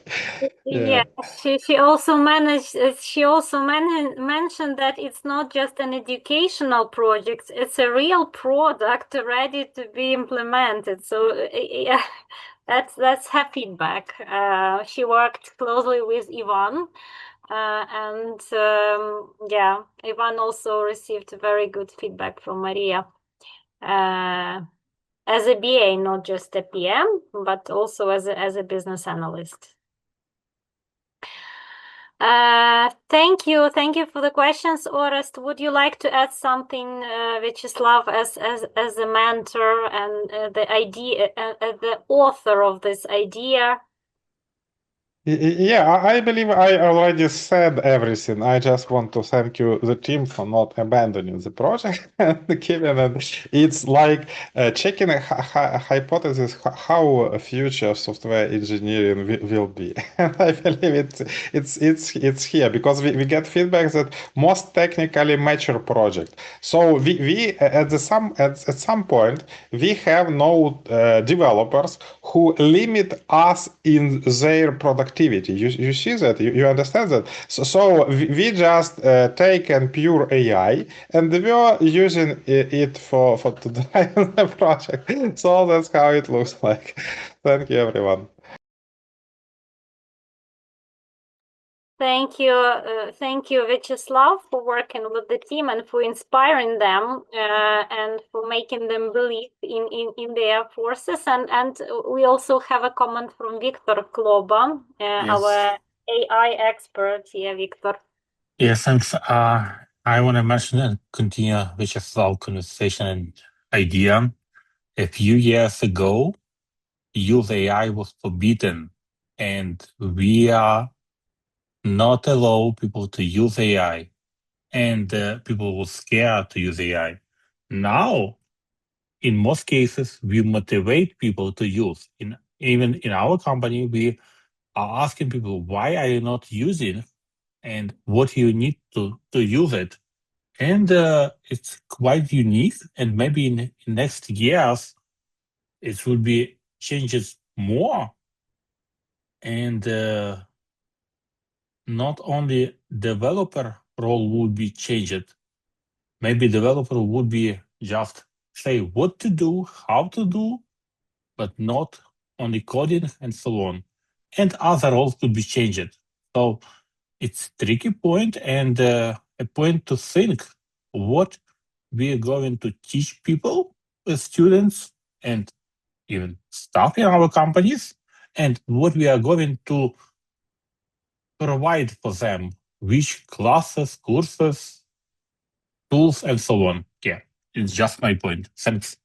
Speaker 1: Yeah, she also managed. She also mentioned that it's not just an educational project; it's a real product ready to be implemented. So yeah, that's her feedback. She worked closely with Ivan, and yeah, Ivan also received very good feedback from Maria. As a BA, not just a PM, but also as a business analyst. Thank you for the questions, Orest. Would you like to add something, Vyacheslav, as a mentor and the idea, the author of this idea?
Speaker 11: Yeah, I believe I already said everything. I just want to thank you, the team, for not abandoning the project and keeping it. It's like checking a hypothesis how a future software engineering will be. And I believe it's here because we get feedback that most technically mature project. So we at some point we have no developers who limit us in their productivity. You see that? You understand that? So we just take a pure AI and we are using it for to drive the project. So that's how it looks like. Thank you, everyone.
Speaker 1: Thank you, Vyacheslav, for working with the team and for inspiring them and for making them believe in their forces. And we also have a comment from Victor Kloba, our AI expert. Yeah, Victor.
Speaker 8: Yes, thanks. I want to mention and continue Vyacheslav's conversation and idea. A few years ago, use AI was forbidden, and we are not allow people to use AI, and people were scared to use AI. Now, in most cases, we motivate people to use. Even in our company, we are asking people, why are you not using, and what you need to use it. And it's quite unique, and maybe in next years, it will be changes more. And not only developer role would be changed, maybe developer would be just say what to do, how to do, but not only coding and so on. And other roles could be changed. So it's tricky point, and a point to think what we are going to teach people, students, and even staff in our companies, and what we are going to provide for them, which classes, courses, tools, and so on. Yeah, it's just my point. Thanks.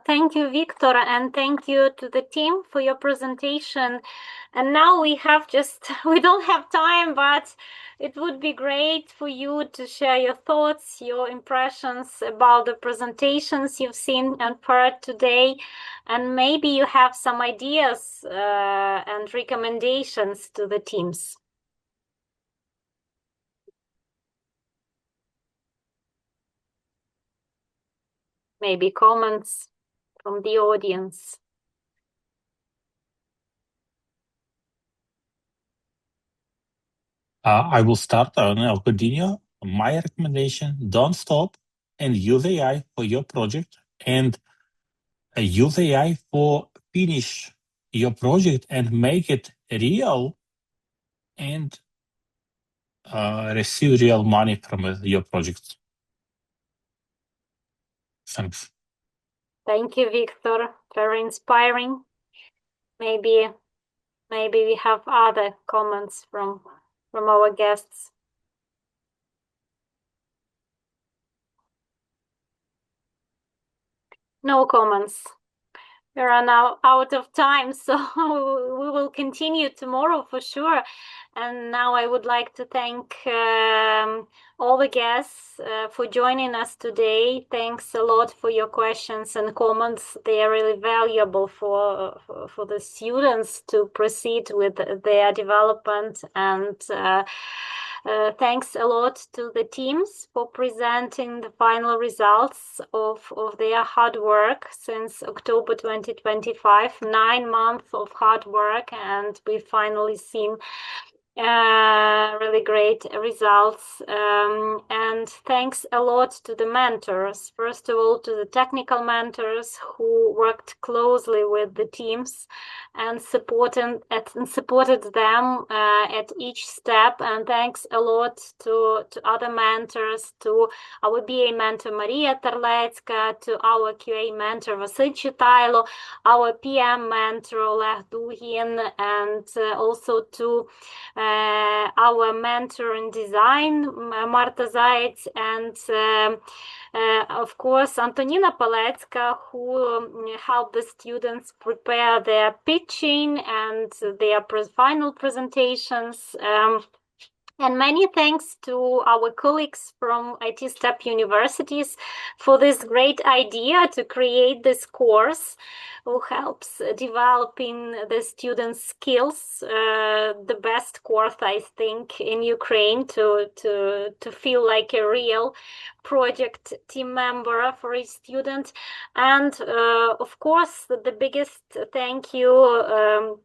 Speaker 1: Thank you, Victor, and thank you to the team for your presentation. And now we don't have time, but it would be great for you to share your thoughts, your impressions about the presentations you've seen and heard today. And maybe you have some ideas and recommendations to the teams. Maybe comments from the audience.
Speaker 8: I will start and I'll continue. My recommendation, don't stop and use AI for your project, and use AI for finish your project and make it real, and receive real money from your projects. Thanks.
Speaker 1: Thank you, Victor. Very inspiring. Maybe we have other comments from our guests. No comments. We are now out of time, so we will continue tomorrow for sure. And now I would like to thank all the guests for joining us today. Thanks a lot for your questions and comments. They are really valuable for the students to proceed with their development. And thanks a lot to the teams for presenting the final results of their hard work since October 2025. 9 months of hard work, and we finally seen really great results. And thanks a lot to the mentors. First of all, to the technical mentors who worked closely with the teams and supported them at each step. And thanks a lot to other mentors, to our BA mentor Maria Terlecka, to our QA mentor Vasil Chitailo, our PM mentor Oleg Dugin, and also to our mentor in design, Marta Zayets, and of course, Antonina Palecka, who helped the students prepare their pitching and their final presentations. And many thanks to our colleagues from IT STEP universities for this great idea to create this course, who helps developing the students' skills. The best course, I think, in Ukraine to feel like a real project team member for a student. And of course, the biggest thank you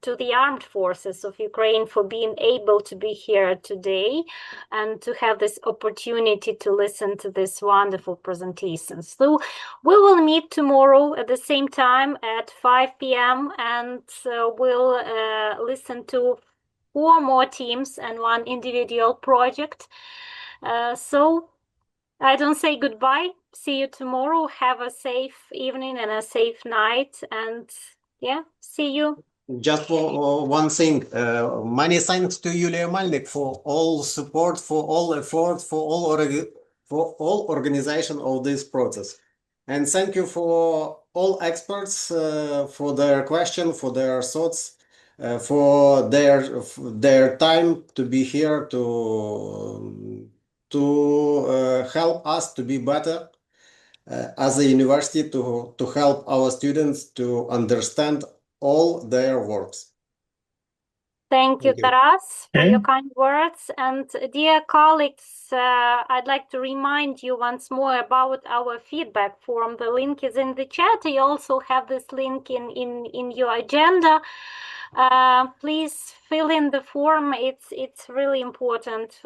Speaker 1: to the armed forces of Ukraine for being able to be here today and to have this opportunity to listen to this wonderful presentation. So we will meet tomorrow at the same time at 5 p.m. and we'll listen to 4 more teams and 1 individual project. So I don't say goodbye. See you tomorrow. Have a safe evening and a safe night. And yeah, see you.
Speaker 15: Just for one thing, many thanks to Yulia Malnik for all support, for all effort, for all organization of this process. And thank you for all experts for their question, for their thoughts, for their time to be here to help us to be better as a university, to help our students to understand all their works.
Speaker 1: Thank you,
Speaker 15: Thank you.
Speaker 1: Taras, for your
Speaker 8: Okay.
Speaker 1: kind words. And dear colleagues, I'd like to remind you once more about our feedback form. The link is in the chat. You also have this link in your agenda. Please fill in the form. It's really important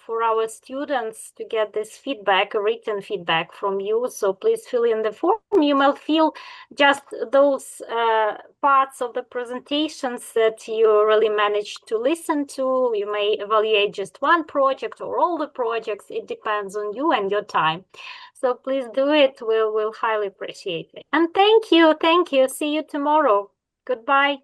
Speaker 1: for our students to get this feedback, written feedback from you. So please fill in the form. You might feel just those parts of the presentations that you really managed to listen to. You may evaluate just one project or all the projects. It depends on you and your time. So please do it. We'll highly appreciate it. And thank you. See you tomorrow. Goodbye.